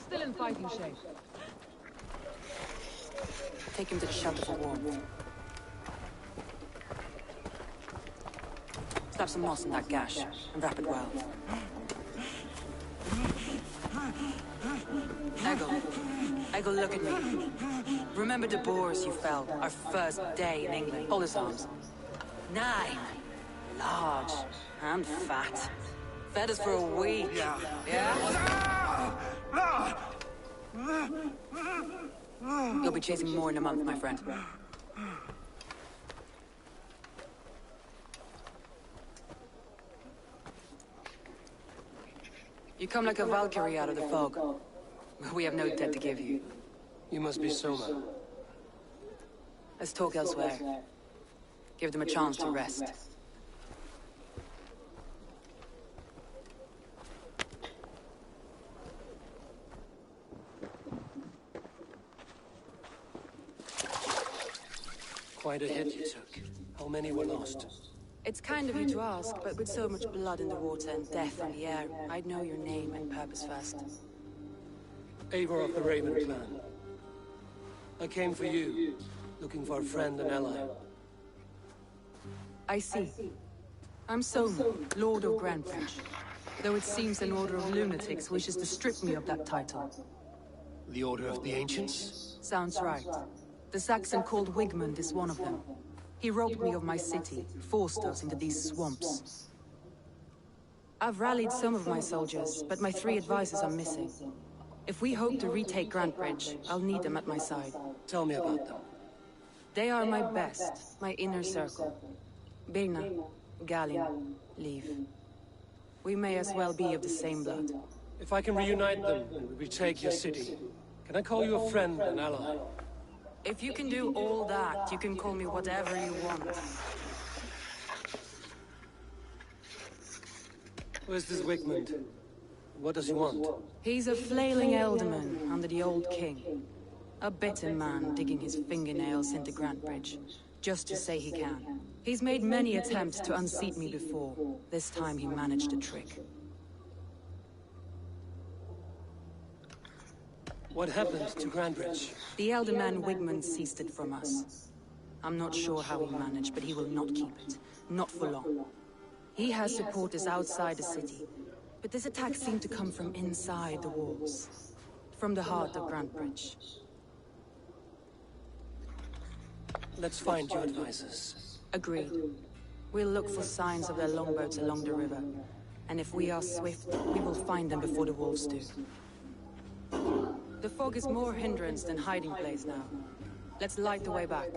still in fighting shape. Take him to the shelter for warmth. Slap some moss in that gash, and wrap it well. Eggle, look at me. Remember the boars you felled, our first day in England. Hold his arms. 9. Large. And fat. Fed us for a week. Yeah? You'll be chasing more in a month, my friend. You come like a Valkyrie out of the fog. We have no debt to give you. You must be Soma. Let's talk elsewhere. Give them a chance to rest. Quite a hit you took. How many were lost? It's kind of you to ask, but with so much blood in the water and death in the air, I'd know your name and purpose first. Eivor of the Raven clan. I came for you, looking for a friend and ally. I see. I'm Soma, Lord of Grandbridge. Though it seems an order of lunatics wishes to strip me of that title. The Order of the Ancients? Sounds right. The Saxon called Wigmund is one of them. He robbed me of my city, forced us into these swamps. I've rallied some of my soldiers, but my 3 advisors are missing. If we hope to retake Grantbridge, I'll need them at my side. Tell me about them. They are my best, my inner circle. Birna, Gallian, Leave. We may as well be of the same blood. If I can reunite them and retake your city, can I call you a friend and ally? If you can do all that, you can call me whatever you want. Where's this Wigmund? What does he want? He's a flailing elderman under the old king. A bitter man digging his fingernails into Grantbridge, just to say he can. He's made many attempts to unseat me before. This time he managed a trick. What happened to Grantbridge? The elder man Wigmund seized it from us. I'm not sure how he managed, but he will not keep it. Not for long. He has supporters outside the city, but this attack seemed to come from inside the walls. From the heart of Grantbridge. Let's find your advisors. Agreed. We'll look for signs of their longboats along the river. And if we are swift, we will find them before the wolves do. The fog is more hindrance than hiding place now. Let's light the way back.